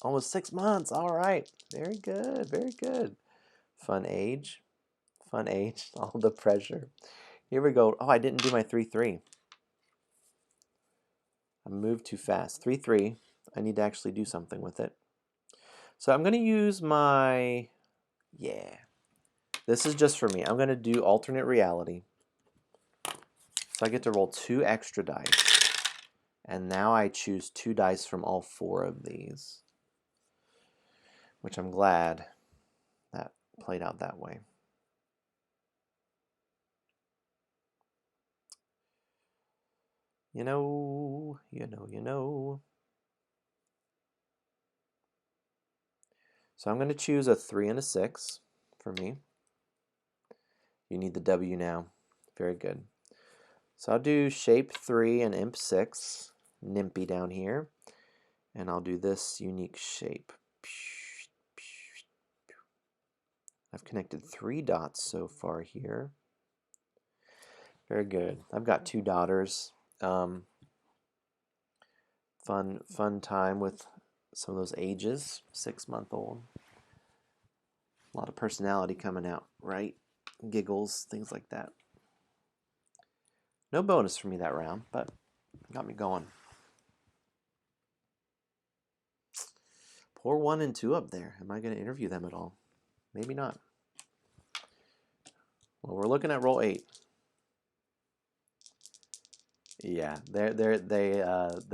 Almost 6 months. All right. Very good. Very good. Fun age. Fun age. All the pressure. Here we go. Oh, I didn't do my 3-3. I moved too fast. 3-3. I need to actually do something with it. So I'm going to use my... Yeah. This is just for me. I'm going to do alternate reality. So I get to roll 2 extra dice. And now I choose 2 dice from all 4 of these. Which I'm glad that played out that way. You know. So I'm going to choose a 3 and a 6 for me. You need the W now. Very good. So I'll do shape 3 and imp 6, nimpy down here. And I'll do this unique shape. I've connected 3 dots so far here. Very good. I've got 2 daughters. Fun time with some of those ages. 6-month-old. A lot of personality coming out, right? Giggles, things like that. No bonus for me that round, but got me going. Pour 1 and 2 up there. Am I going to interview them at all? Maybe not. Well, we're looking at roll 8. Yeah, they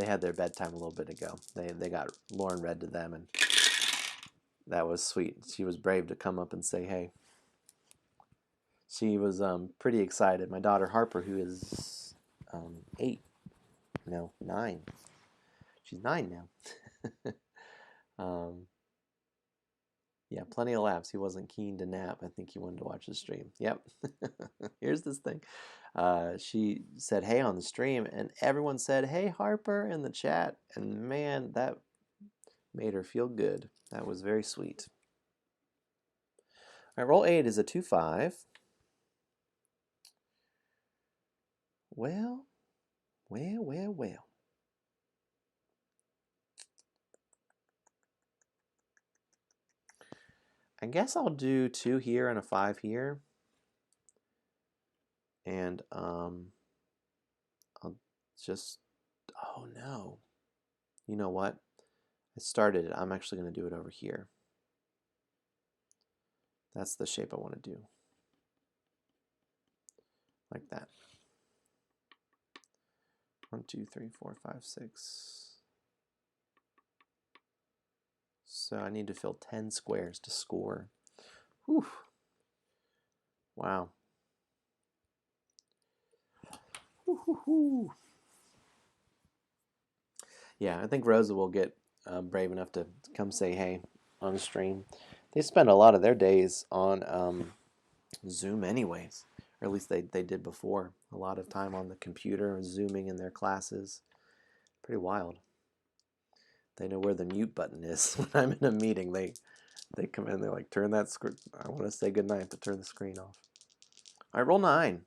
had their bedtime a little bit ago. They got Lauren read to them, and that was sweet. She was brave to come up and say hey. She was pretty excited. My daughter Harper, who is 8, no 9. She's 9 now. Yeah, plenty of laughs. He wasn't keen to nap. I think he wanted to watch the stream. Yep. Here's this thing. She said, hey, on the stream, and everyone said, hey, Harper, in the chat. And man, that made her feel good. That was very sweet. All right, roll 8 is a 2-5. Well. I guess I'll do 2 here and a 5 here. And I'll just, oh no. You know what? I started it. I'm actually going to do it over here. That's the shape I want to do. Like that. 1, 2, 3, 4, 5, 6. So I need to fill 10 squares to score. Whew. Wow. Woo-hoo-hoo. Yeah, I think Rosa will get brave enough to come say hey on the stream. They spend a lot of their days on Zoom anyways, or at least they did before. A lot of time on the computer, Zooming in their classes. Pretty wild. They know where the mute button is. When I'm in a meeting, they come in, they're like, turn that screen, I want to say goodnight, but turn the screen off. All right, roll 9.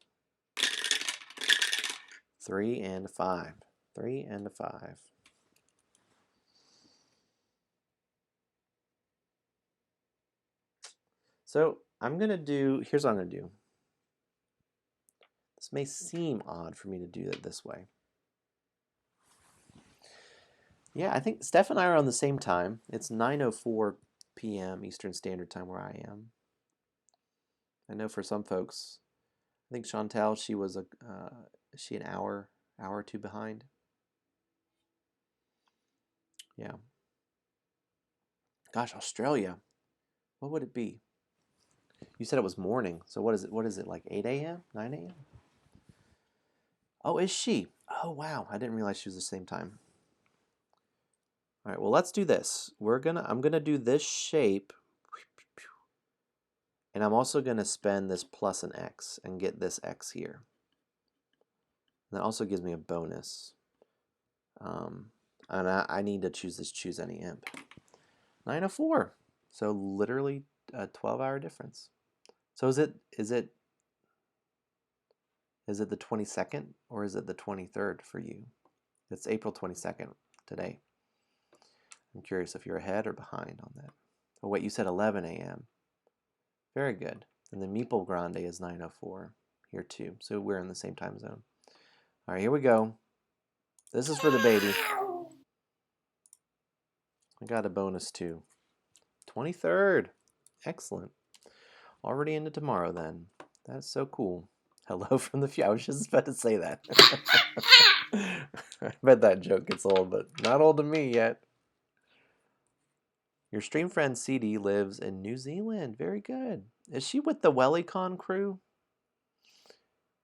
3 and 5. 3 and a 5. So I'm going to do, here's what I'm going to do. This may seem odd for me to do it this way. Yeah, I think Steph and I are on the same time. It's 9:04 p.m. Eastern Standard Time where I am. I know for some folks, I think Chantel, she was she an hour or 2 behind. Yeah. Gosh, Australia. What would it be? You said it was morning. So what is it? What is it, like 8 a.m., 9 a.m.? Oh, is she? Oh, wow. I didn't realize she was the same time. All right, well, let's do this. I'm gonna do this shape, and I'm also gonna spend this plus an X and get this X here. And that also gives me a bonus. And I need to choose any imp. 904. So literally a 12-hour difference. So is it the 22nd or is it the 23rd for you? It's April 22nd today. I'm curious if you're ahead or behind on that. Oh, wait, you said 11 a.m. Very good. And then Meeple Grande is 9:04 here too. So we're in the same time zone. All right, here we go. This is for the baby. I got a bonus too. 23rd. Excellent. Already into tomorrow then. That's so cool. Hello from the future. I was just about to say that. I bet that joke gets old, but not old to me yet. Your stream friend CD lives in New Zealand. Very good. Is she with the WellyCon crew?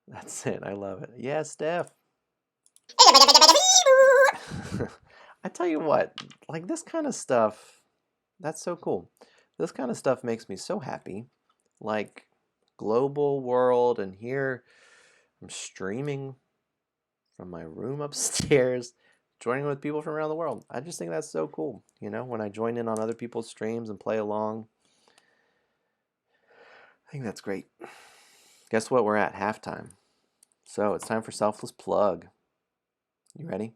That's it. I love it. Yeah, Steph. I tell you what, like this kind of stuff, that's so cool. This kind of stuff makes me so happy. Like global world, and here I'm streaming from my room upstairs, joining with people from around the world. I just think that's so cool. You know, when I join in on other people's streams and play along, I think that's great. Guess what? We're at halftime. So it's time for Selfless Plug. You ready?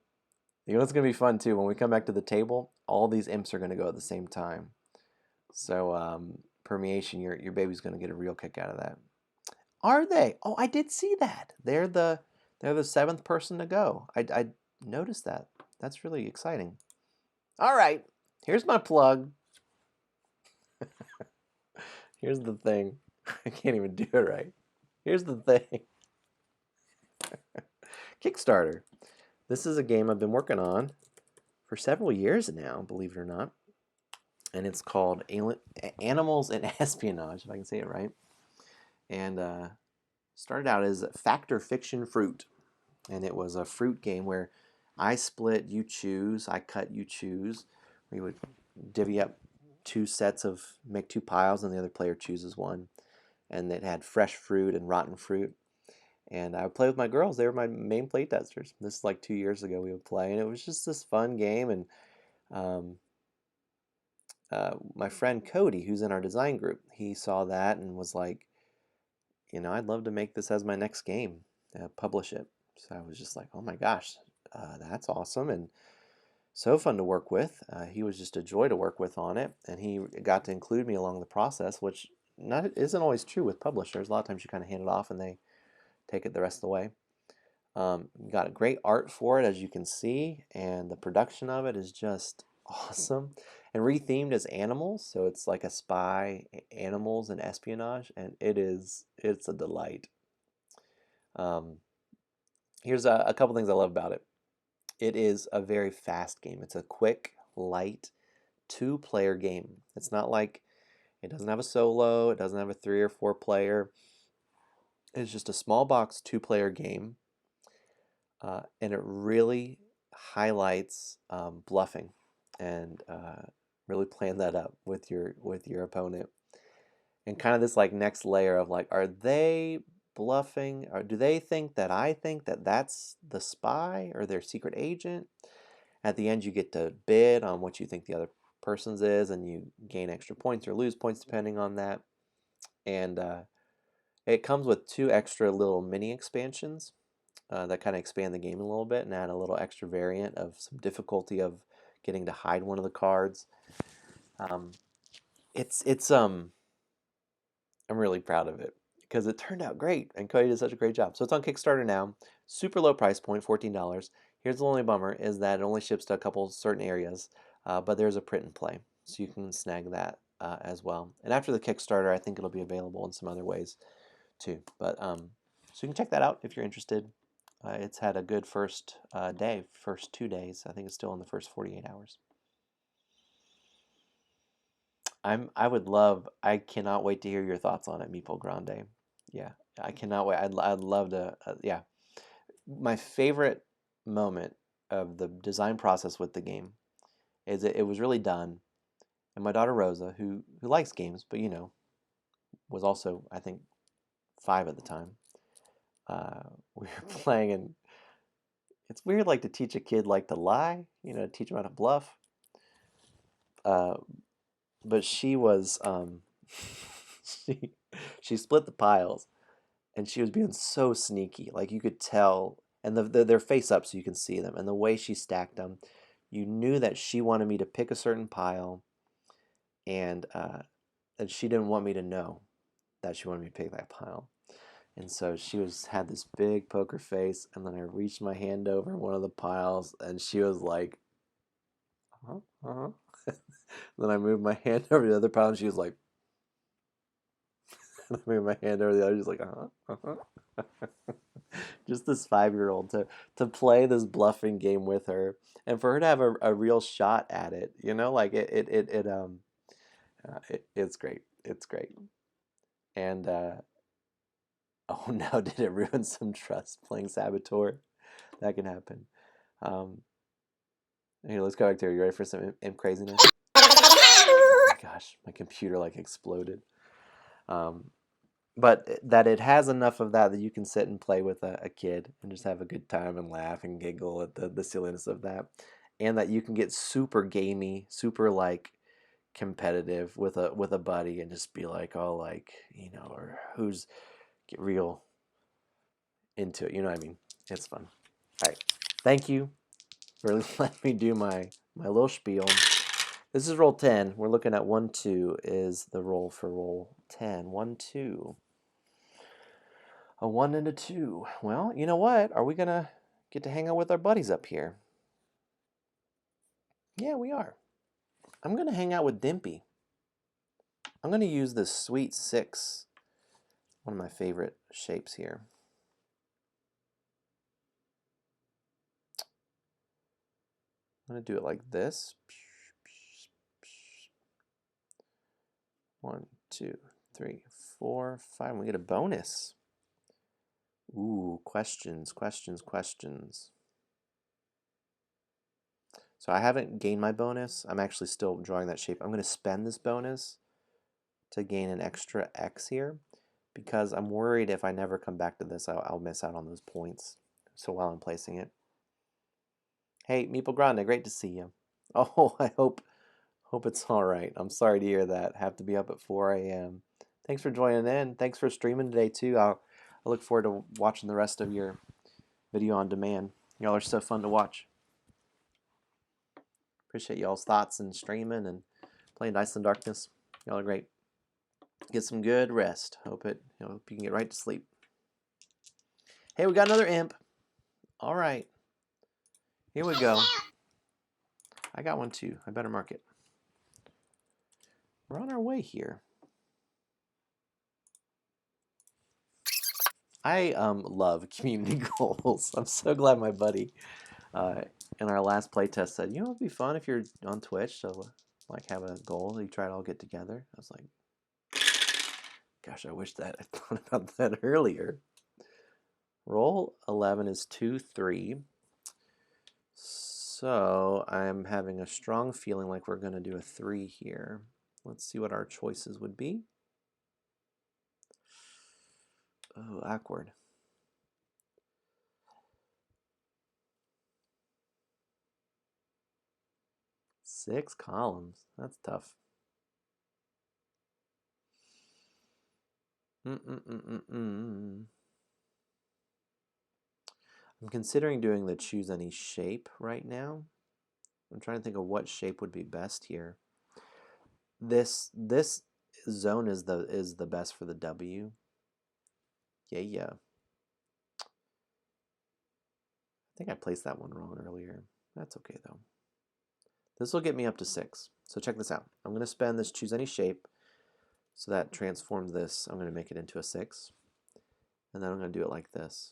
You know it's going to be fun too. When we come back to the table, all these imps are going to go at the same time. So permeation, your baby's going to get a real kick out of that. Are they? Oh, I did see that. They're the 7th person to go. I noticed that. That's really exciting. All right, here's my plug. Here's the thing. I can't even do it right. Here's the thing. Kickstarter. This is a game I've been working on for several years now, believe it or not. And it's called Animals and Espionage, if I can say it right. And started out as Fact or Fiction Fruit. And it was a fruit game where I split, you choose, I cut, you choose. We would divvy up 2 sets of, make 2 piles, and the other player chooses one. And it had fresh fruit and rotten fruit. And I would play with my girls. They were my main play testers. This is like 2 years ago we would play, and it was just this fun game. And my friend Cody, who's in our design group, he saw that and was like, you know, I'd love to make this as my next game, publish it. So I was just like, oh my gosh, that's awesome. And so fun to work with. He was just a joy to work with on it, and he got to include me along the process, which isn't always true with publishers. A lot of times you kind of hand it off and they take it the rest of the way. Got a great art for it, as you can see, and the production of it is just awesome. And rethemed as animals, so it's like a spy, animals, and espionage, and it's a delight. Here's a couple things I love about it. It is a very fast game. It's a quick, light, 2-player game. It's not like, it doesn't have a solo, it doesn't have a 3 or 4 player. It's just a small box 2-player game, and it really highlights bluffing and really playing that up with your opponent, and kind of this like next layer of like, are they bluffing, or do they think that I think that that's the spy or their secret agent? At the end, you get to bid on what you think the other person's is, and you gain extra points or lose points depending on that. And it comes with 2 extra little mini expansions that kind of expand the game a little bit and add a little extra variant of some difficulty of getting to hide one of the cards. I'm really proud of it because it turned out great, and Cody did such a great job. So it's on Kickstarter now. Super low price point, $14. Here's the only bummer, is that it only ships to a couple certain areas, but there's a print and play, so you can snag that as well. And after the Kickstarter, I think it'll be available in some other ways too. But so you can check that out if you're interested. It's had a good first day, first 2 days. I think it's still in the first 48 hours. I cannot wait to hear your thoughts on it, Meeple Grande. Yeah, I cannot wait. I'd love to, yeah. My favorite moment of the design process with the game is it was really done. And my daughter Rosa, who likes games, but you know, was also, I think, 5 at the time. We were playing, and it's weird, like, to teach a kid like to lie, you know, teach them how to bluff. But she was she split the piles, and she was being so sneaky. Like, you could tell, and they're face up so you can see them. And the way she stacked them, you knew that she wanted me to pick a certain pile, and she didn't want me to know that she wanted me to pick that pile. And so she had this big poker face, and then I reached my hand over one of the piles, and she was like, uh-huh. Then I moved my hand over the other pile, and she was like, I moved my hand over the other, she's like, Just this 5-year-old to play this bluffing game with her, and for her to have a real shot at it, like it's great. It's great. And oh no, did it ruin some trust playing Saboteur? That can happen. Here, let's go back there. You ready for some imp craziness? Oh my gosh, my computer like exploded. But that it has enough of that you can sit and play with a kid and just have a good time and laugh and giggle at the silliness of that. And that you can get super gamey, super like competitive with a buddy and just be like, oh, like, or who's get real into it. You know what I mean? It's fun. All right. Thank you for letting me do my little spiel. This is roll 10. We're looking at 1, 2 is the roll for roll 10. 1, 2. A 1 and a 2. Well, you know what? Are we going to get to hang out with our buddies up here? Yeah, we are. I'm going to hang out with Dimpy. I'm going to use this Sweet 6, one of my favorite shapes here. I'm going to do it like this. 1, 2, 3, 4, 5. We get a bonus. Ooh, questions. So I haven't gained my bonus. I'm actually still drawing that shape. I'm going to spend this bonus to gain an extra X here because I'm worried if I never come back to this, I'll miss out on those points. So while I'm placing it. Hey, Meeple Grande, great to see you. Oh, I hope it's all right. I'm sorry to hear that. Have to be up at 4 a.m. Thanks for joining in. Thanks for streaming today too. I look forward to watching the rest of your video on demand. Y'all are so fun to watch. Appreciate y'all's thoughts and streaming and playing Dice in Darkness. Y'all are great. Get some good rest. Hope you can get right to sleep. Hey, we got another imp. All right. Here we go. I got one too. I better mark it. We're on our way here. I love community goals. I'm so glad my buddy in our last playtest said, it'd be fun if you're on Twitch, so like have a goal. You try to all get together. I was like, gosh, I wish that I thought about that earlier. Roll 11 is 2, 3. So I'm having a strong feeling like we're going to do a 3 here. Let's see what our choices would be. Oh, awkward. Six columns. That's tough. I'm considering doing the choose any shape right now. I'm trying to think of what shape would be best here. This zone is the best for the W. Yeah. I think I placed that one wrong earlier. That's okay though. This will get me up to 6. So check this out. I'm going to spend this choose any shape. So that transforms this. I'm going to make it into a 6. And then I'm going to do it like this.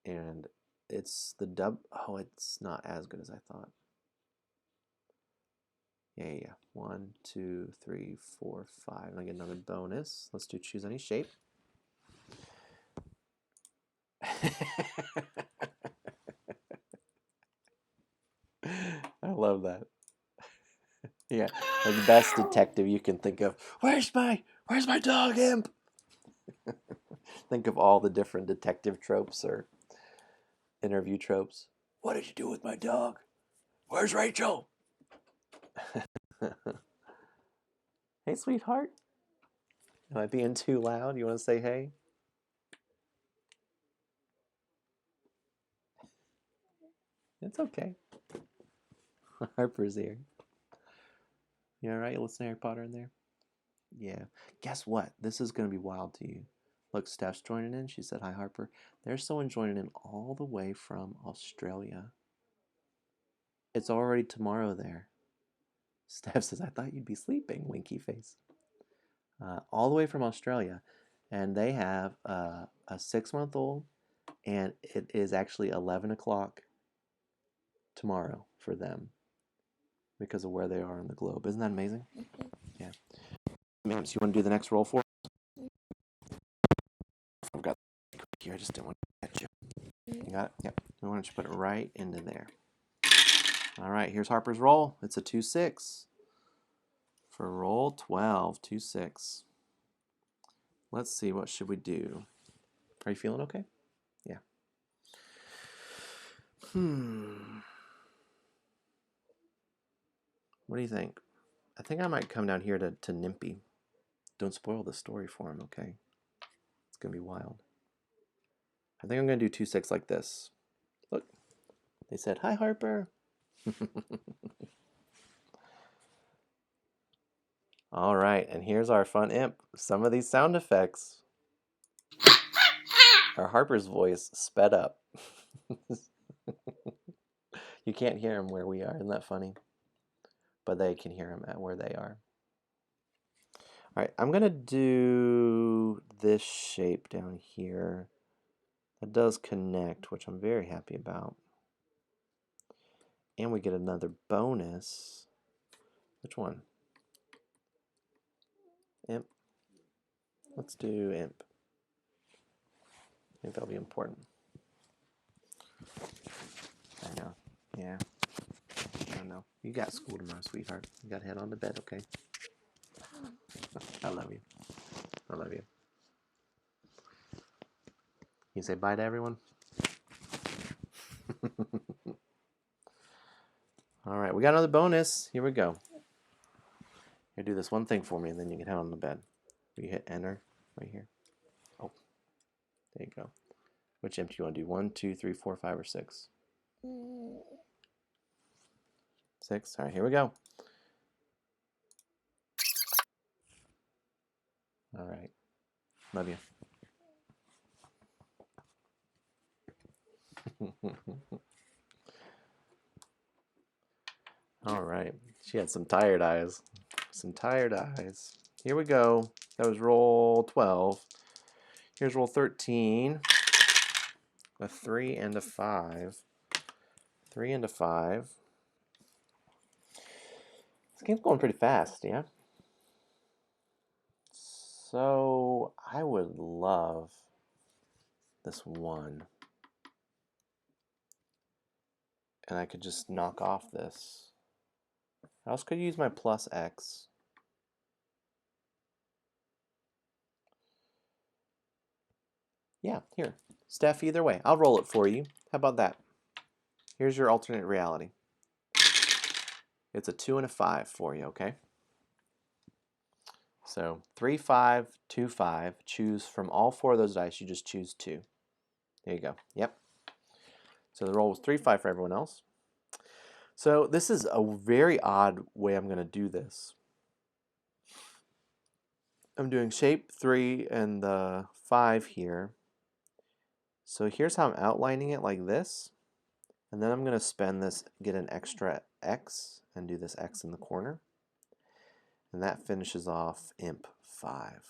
And it's the dub. Oh, it's not as good as I thought. Yeah. 1, 2, 3, 4, 5. And I get another bonus. Let's do choose any shape. I love that. Yeah, like the best detective you can think of. Where's my dog, Imp? Think of all the different detective tropes or interview tropes. What did you do with my dog? Where's Rachel? Hey, sweetheart. Am I being too loud? You want to say hey? It's okay. Harper's here. You alright? You listen to Harry Potter in there? Yeah. Guess what? This is going to be wild to you. Look, Steph's joining in. She said, hi, Harper. There's someone joining in all the way from Australia. It's already tomorrow there. Steph says, I thought you'd be sleeping, winky face. All the way from Australia. And they have a 6-month-old, and it is actually 11 o'clock tomorrow for them because of where they are on the globe. Isn't that amazing? Yeah. Ma'am, so you want to do the next roll for us? I've got here. I just didn't want to catch you. You got it? Yep. Why don't you put it right into there? All right, here's Harper's roll. It's a 2-6 for roll 12. 2-6. Let's see, what should we do? Are you feeling okay? Yeah. What do you think? I think I might come down here to Nimpy. Don't spoil the story for him, okay? It's going to be wild. I think I'm going to do 2-6 like this. Look. They said, hi, Harper. All right, and here's our fun imp. Some of these sound effects. Our Harper's voice sped up. You can't hear him where we are. Isn't that funny? But they can hear him at where they are. All right, I'm going to do this shape down here. That does connect, which I'm very happy about. And we get another bonus. Which one? Imp. Let's do imp. I think that'll be important. I know. Yeah. I know. You got school tomorrow, sweetheart. You got to head on to bed, okay? I love you. I love you. You say bye to everyone? All right, we got another bonus. Here we go. Here, do this one thing for me, and then you can head on to bed. You hit enter right here. Oh, there you go. Which imp do you want to do? 1, 2, 3, 4, 5, or 6? 6. All right, here we go. All right. Love you. All right. She had some tired eyes. Some tired eyes. Here we go. That was roll 12. Here's roll 13. A 3 and a 5. 3 and a 5. This game's going pretty fast, yeah? So, I would love this 1. And I could just knock off this. I also could use my plus X. Yeah, here. Steph, either way. I'll roll it for you. How about that? Here's your alternate reality. It's a 2 and a 5 for you, okay? So 3, 5, 2, 5. Choose from all 4 of those dice. You just choose 2. There you go. Yep. So the roll was 3, 5 for everyone else. So this is a very odd way I'm going to do this. I'm doing shape 3 and the 5 here. So here's how I'm outlining it like this. And then I'm going to spend this, get an extra X, and do this X in the corner. And that finishes off imp 5.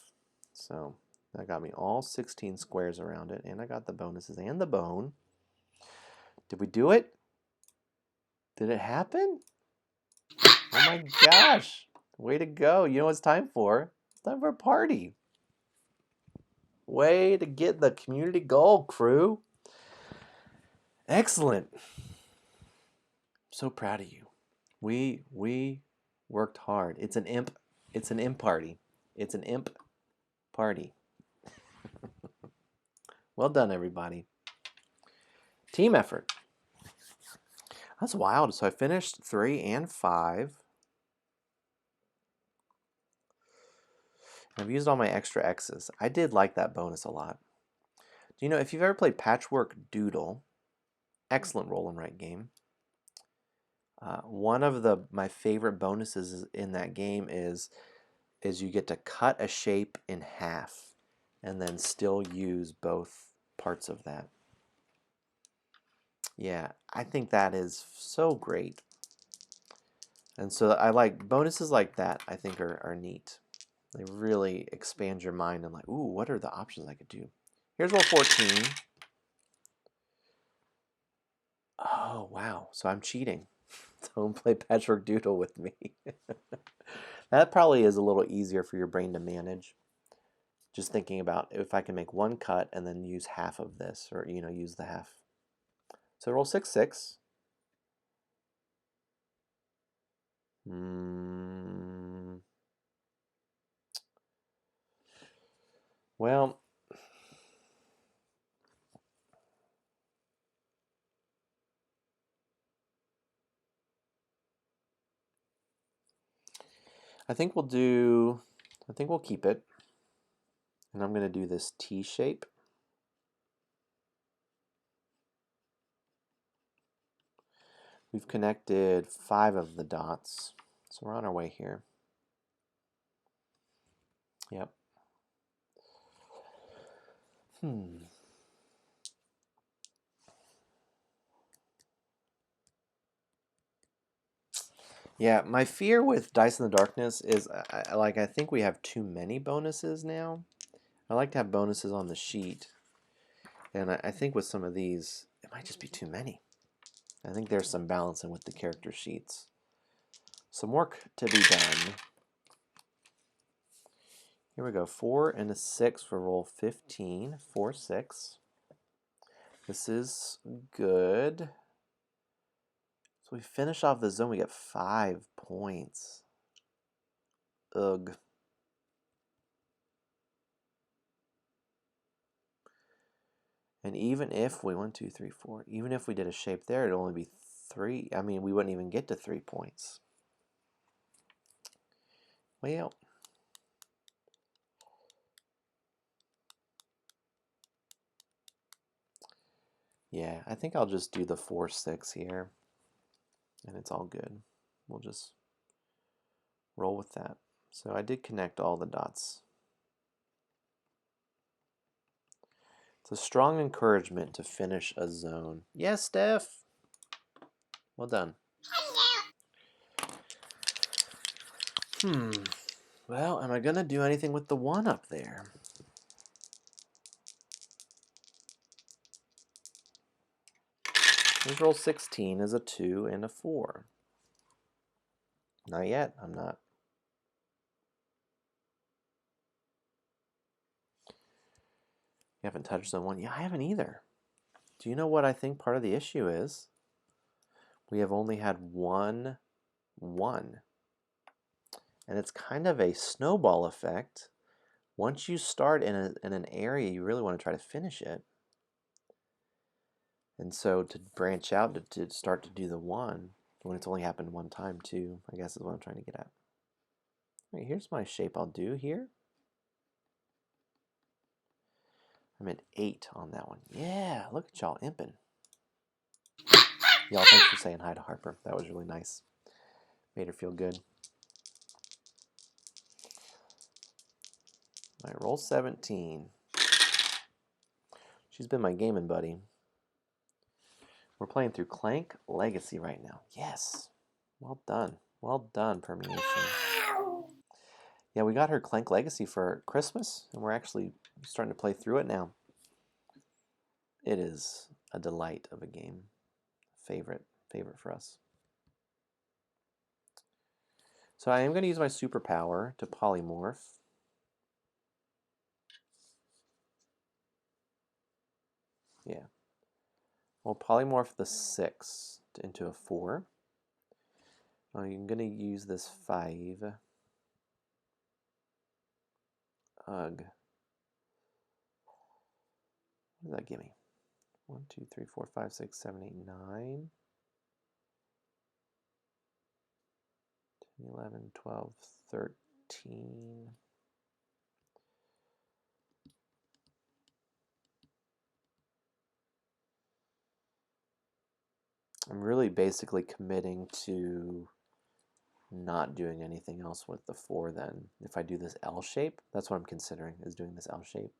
So that got me all 16 squares around it, and I got the bonuses and the bone. Did we do it? Did it happen? Oh my gosh. Way to go. You know what it's time for? It's time for a party. Way to get the community goal, crew. Excellent. I'm so proud of you. We worked hard. It's an imp party. It's an imp party. Well done, everybody. Team effort. That's wild. So I finished 3 and 5. I've used all my extra X's. I did like that bonus a lot. Do you know, if you've ever played Patchwork Doodle, excellent roll and write game. One of my favorite bonuses in that game is you get to cut a shape in half and then still use both parts of that. Yeah, I think that is so great. And so I like bonuses like that, I think are neat. They really expand your mind and like, ooh, what are the options I could do? Here's roll 14. Oh, wow. So I'm cheating. Don't play Patchwork Doodle with me. That probably is a little easier for your brain to manage. Just thinking about if I can make one cut and then use half of this, or use the half. So roll 6, 6. Well, I think we'll keep it. And I'm going to do this T shape. We've connected 5 of the dots, so we're on our way here. Yep. Yeah, my fear with Dice in the Darkness is I think we have too many bonuses now. I like to have bonuses on the sheet. And I think with some of these, it might just be too many. I think there's some balancing with the character sheets. Some work to be done. Here we go, 4 and a 6 for roll 15. 4, 6. This is good. So we finish off the zone, we get 5 points. Ugh. And even if we, 1, 2, 3, 4, even if we did a shape there, it'd only be 3. I mean, we wouldn't even get to 3 points. Well, yeah, I think I'll just do the 4, 6 here. And it's all good. We'll just roll with that. So I did connect all the dots. It's a strong encouragement to finish a zone. Yes, Steph. Well done. Well, am I going to do anything with the 1 up there? Let's roll 16 as a 2 and a 4. Not yet. I'm not. You haven't touched zone 1? Yeah, I haven't either. Do you know what I think part of the issue is? We have only had 1, 1. And it's kind of a snowball effect. Once you start in an area, you really want to try to finish it. And so to branch out, to start to do the 1, when it's only happened 1 time too, I guess is what I'm trying to get at. All right, here's my shape I'll do here. I'm at 8 on that one. Yeah, look at y'all imping. Y'all, thanks for saying hi to Harper. That was really nice. Made her feel good. All right, roll 17. She's been my gaming buddy. We're playing through Clank Legacy right now. Yes. Well done. Well done, Permeation. Yeah, we got her Clank Legacy for Christmas, and we're actually starting to play through it now. It is a delight of a game. Favorite for us. So I am going to use my superpower to polymorph. Yeah. We'll polymorph the 6 into a 4. I'm going to use this 5. Ugh. What does that give me? 1, 2, 3, 4, 5, 6, 7, 8, 9. 10, 11, 12, 13. I'm really basically committing to not doing anything else with the 4 then. If I do this L shape, that's what I'm considering, is doing this L shape.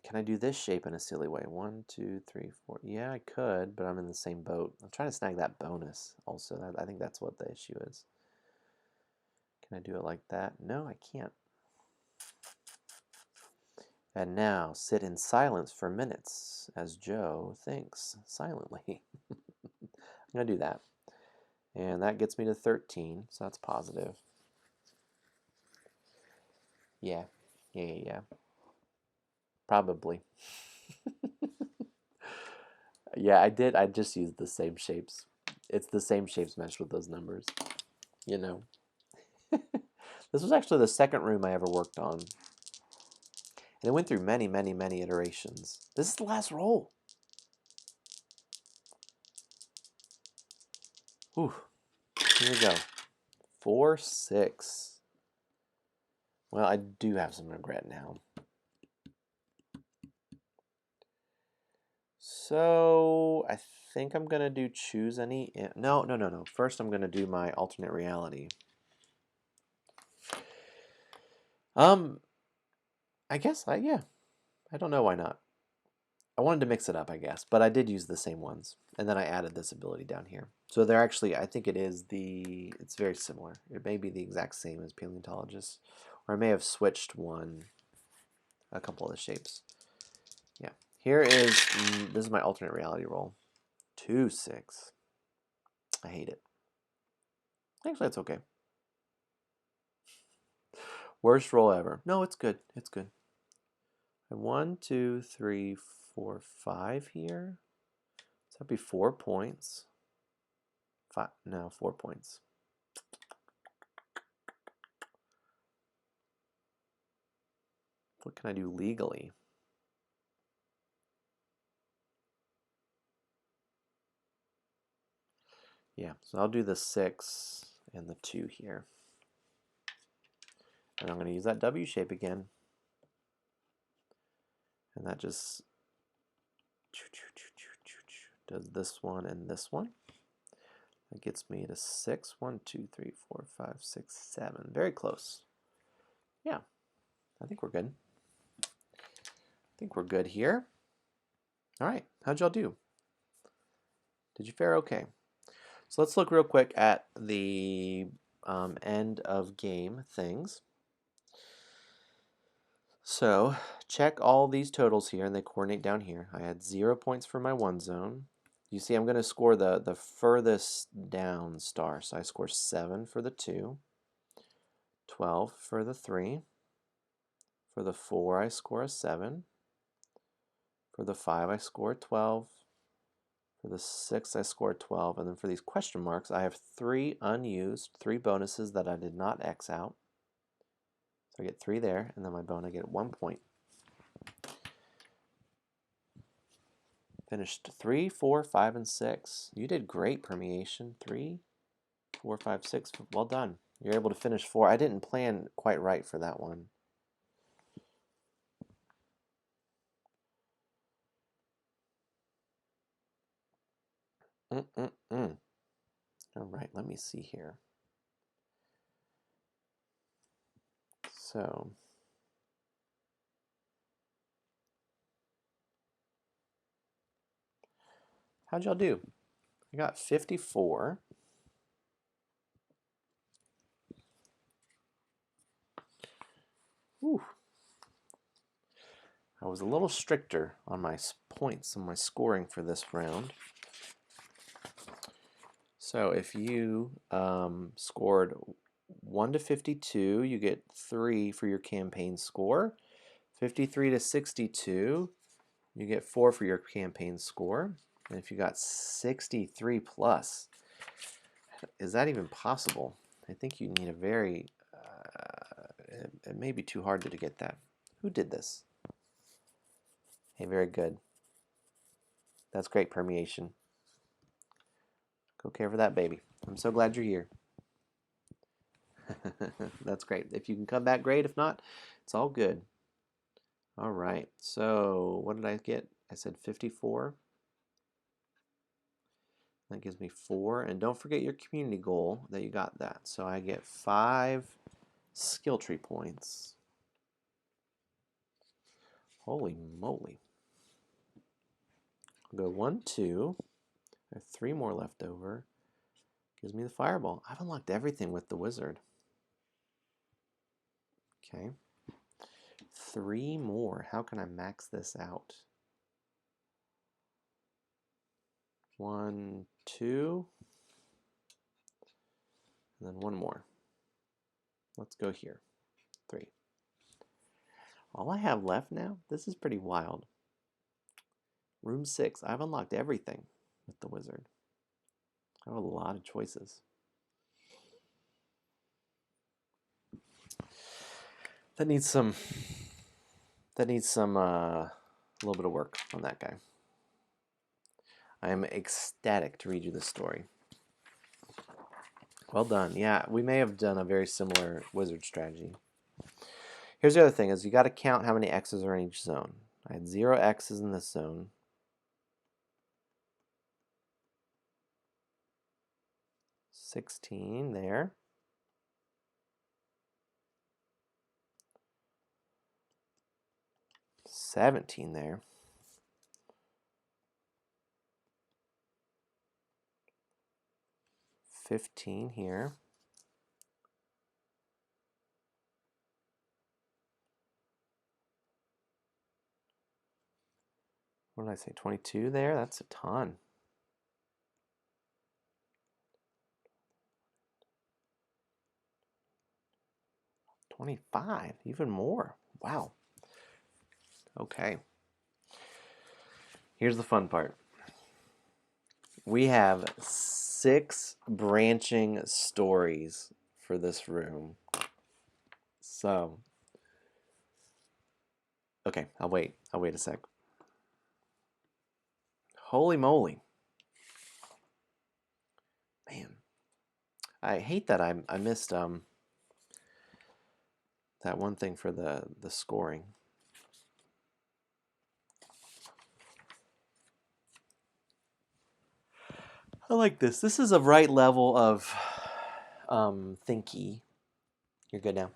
Can I do this shape in a silly way? 1, 2, 3, 4. Yeah, I could, but I'm in the same boat. I'm trying to snag that bonus also. I think that's what the issue is. Can I do it like that? No, I can't. And now sit in silence for minutes as Joe thinks silently. I'm going to do that. And that gets me to 13, so that's positive. Yeah. Probably. Yeah, I did. I just used the same shapes. It's the same shapes meshed with those numbers. You know. This was actually the second room I ever worked on. And it went through many, many, many iterations. This is the last roll. Whew. Here we go. 4, 6. Well, I do have some regret now. So I think I'm gonna do choose any. No. First, I'm gonna do my alternate reality. I guess yeah. I don't know why not. I wanted to mix it up, I guess, but I did use the same ones, and then I added this ability down here. So they're actually, I think it's very similar. It may be the exact same as paleontologists, or I may have switched a couple of the shapes. Yeah, this is my alternate reality roll. 2, 6. I hate it. Actually, it's okay. Worst roll ever. No, it's good. It's good. 1, 2, 3, 4, 5 here. So that'd be 4 points. 5, no, 4 points. What can I do legally? Yeah, so I'll do the 6 and the 2 here. And I'm going to use that W shape again. And that just does this one and this one. That gets me to 6. 1, 2, 3, 4, 5, 6, 7. Very close. Yeah, I think we're good. I think we're good here. All right, how'd y'all do? Did you fare okay? So let's look real quick at the end of game things. So check all these totals here, and they coordinate down here. I had 0 points for my 1 zone. You see I'm going to score the furthest down star. So I score 7 for the 2, 12 for the 3. For the 4 I score a 7. For the 5 I score 12. For the 6 I score 12. And then for these question marks I have 3 unused, 3 bonuses that I did not X out. So I get 3 there, and then my bone I get 1 point. Finished 3, 4, 5, and 6. You did great, permeation. 3, 4, 5, 6. Well done. You're able to finish 4. I didn't plan quite right for that one. All right, let me see here. So how'd y'all do? I got 54. Whew. I was a little stricter on my points and my scoring for this round. So if you scored 1 to 52, you get 3 for your campaign score. 53 to 62, you get 4 for your campaign score. And if you got 63 plus, is that even possible? I think you need a very, it may be too hard to get that. Who did this? Hey, very good. That's great, permeation. Go care for that baby. I'm so glad you're here. That's great. If you can come back, great. If not, it's all good. All right, so what did I get? I said 54. That gives me 4. And don't forget your community goal that you got that. So I get 5 skill tree points. Holy moly. I'll go 1, 2. I have 3 more left over. Gives me the fireball. I've unlocked everything with the wizard. Okay. 3 more. How can I max this out? 1, 2. And then 1 more. Let's go here. 3. All I have left now, this is pretty wild. Room 6. I've unlocked everything with the wizard. I have a lot of choices. That needs some a little bit of work on that guy. I am ecstatic to read you this story. Well done. Yeah, we may have done a very similar wizard strategy. Here's the other thing, is you got to count how many X's are in each zone. I had 0 X's in this zone. 16 there. 17 there. 15 here. What did I say? 22 there? That's a ton. 25, even more. Wow. Okay. Here's the fun part. We have 6 branching stories for this room. So, okay, I'll wait a sec. Holy moly. Man. I hate that I missed that one thing for the scoring. I like this. This is a right level of thinky. You're good now.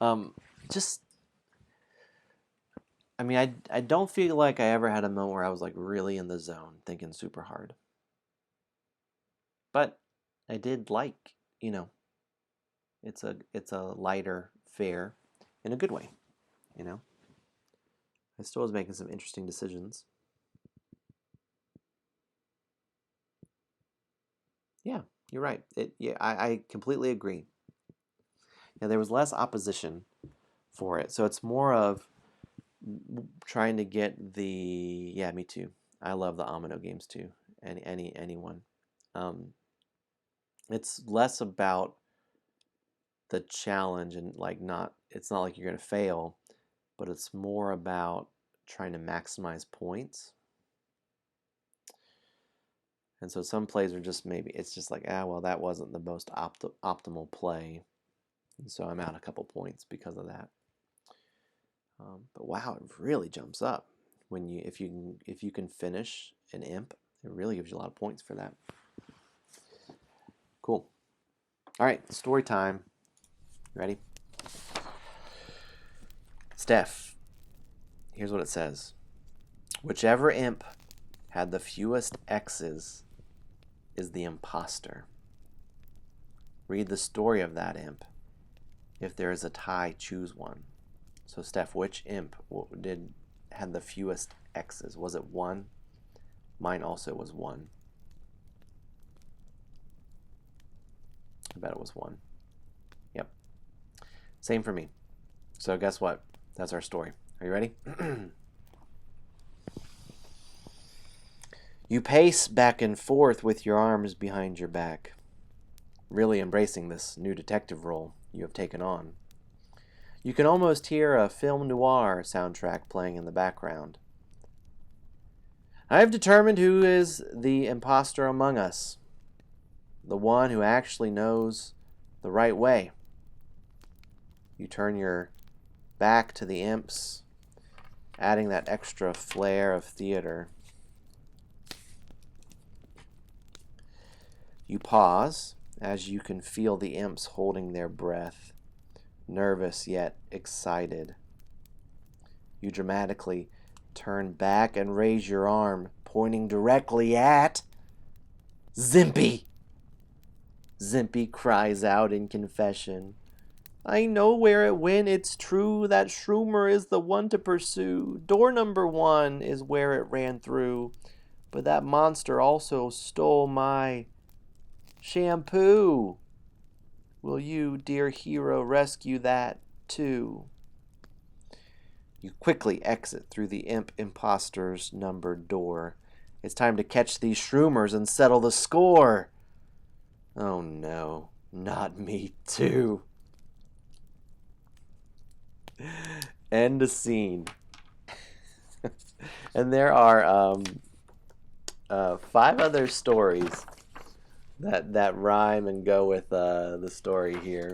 I mean, I don't feel like I ever had a moment where I was like really in the zone, thinking super hard. But I did like, it's a lighter fare in a good way, I still was making some interesting decisions. Yeah, you're right. I completely agree. Yeah, there was less opposition for it, so it's more of trying to get the. Yeah, me too. I love the Amino games too. Anyone. It's less about the challenge and it's not like you're gonna fail, but it's more about trying to maximize points. And so some plays are just it's just like, well, that wasn't the most optimal play. And so I'm out a couple points because of that. But wow, it really jumps up when if you can finish an imp. It really gives you a lot of points for that. Cool. All right, story time. Ready? Steph, here's what it says. Whichever imp had the fewest X's is the imposter. Read the story of that imp. If there is a tie, choose one. So Steph, which imp had the fewest X's? Was it 1? Mine also was 1. I bet it was 1. Yep. Same for me. So guess what? That's our story. Are you ready? You pace back and forth with your arms behind your back, really embracing this new detective role you have taken on. You can almost hear a film noir soundtrack playing in the background. I have determined who is the imposter among us, the one who actually knows the right way. You turn your back to the imps adding that extra flair of theater. You pause as you can feel the imps holding their breath, nervous yet excited. You dramatically turn back and raise your arm, pointing directly at Zimpy. Zimpy cries out in confession. I know where it went. It's true. That shroomer is the one to pursue. Door number 1 is where it ran through. But that monster also stole my shampoo. Will you, dear hero, rescue that too? You quickly exit through the imp imposter's numbered door. It's time to catch these shroomers and settle the score. Oh no, not me too. End of scene. And there are 5 other stories that rhyme and go with the story here.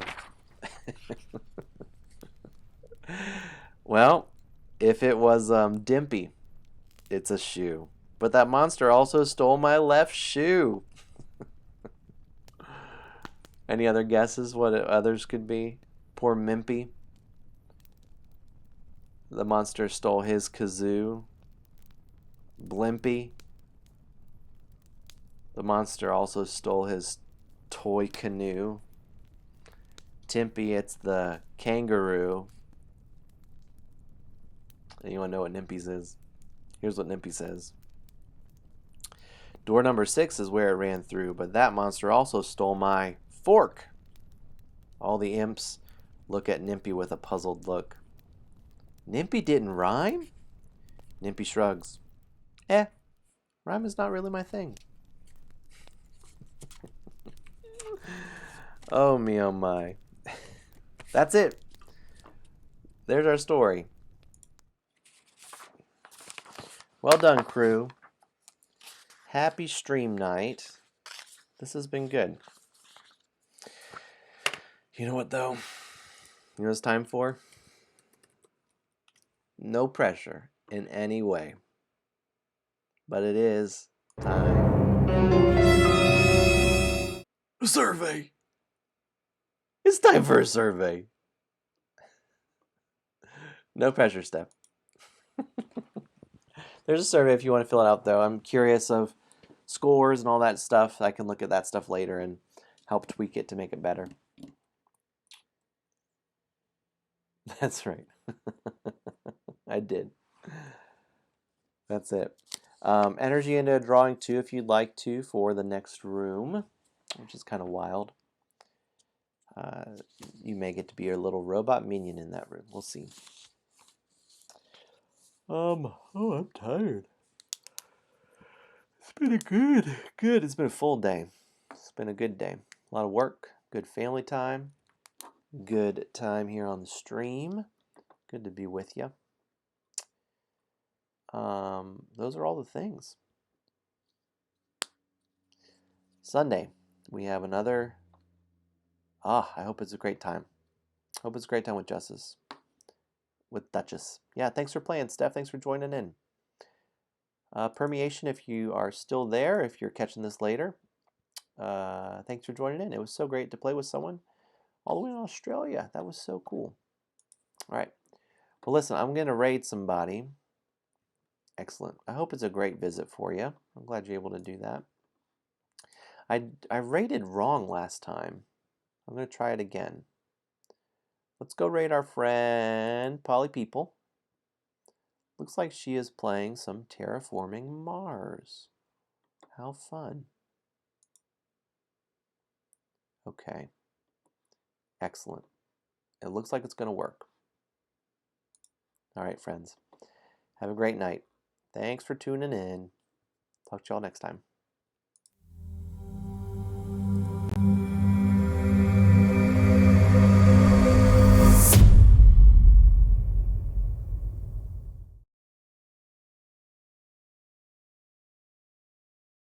Well, if it was Dimpy, it's a shoe. But that monster also stole my left shoe. Any other guesses what others could be? Poor Mimpy. The monster stole his kazoo. Blimpy. The monster also stole his toy canoe. Timpy, it's the kangaroo. Anyone know what Nimpy's is? Here's what Nimpy says. Door number 6 is where it ran through, but that monster also stole my fork. All the imps look at Nimpy with a puzzled look. Nimpy didn't rhyme? Nimpy shrugs. Rhyme is not really my thing. Oh me, oh my. That's it. There's our story. Well done, crew. Happy stream night. This has been good. You know what, though? You know what it's time for? No pressure in any way. But it is time. A survey. It's time for a survey. No pressure, Steph. There's a survey if you want to fill it out, though. I'm curious of scores and all that stuff. I can look at that stuff later and help tweak it to make it better. That's right. I did. That's it. Energy into a drawing too, if you'd like to, for the next room, which is kind of wild. You may get to be your little robot minion in that room. We'll see. Oh, I'm tired. It's been a good. It's been a full day. It's been a good day. A lot of work, good family time, good time here on the stream. Good to be with you. Those are all the things. Sunday, we have another. I hope it's a great time. Hope it's a great time with Justice. With Duchess. Yeah, thanks for playing, Steph. Thanks for joining in. Permeation, if you are still there, if you're catching this later, thanks for joining in. It was so great to play with someone all the way in Australia. That was so cool. All right. Well, listen, I'm going to raid somebody. Excellent. I hope it's a great visit for you. I'm glad you're able to do that. I rated wrong last time. I'm going to try it again. Let's go raid our friend Polly People. Looks like she is playing some Terraforming Mars. How fun. Okay. Excellent. It looks like it's going to work. All right, friends. Have a great night. Thanks for tuning in. Talk to y'all next time.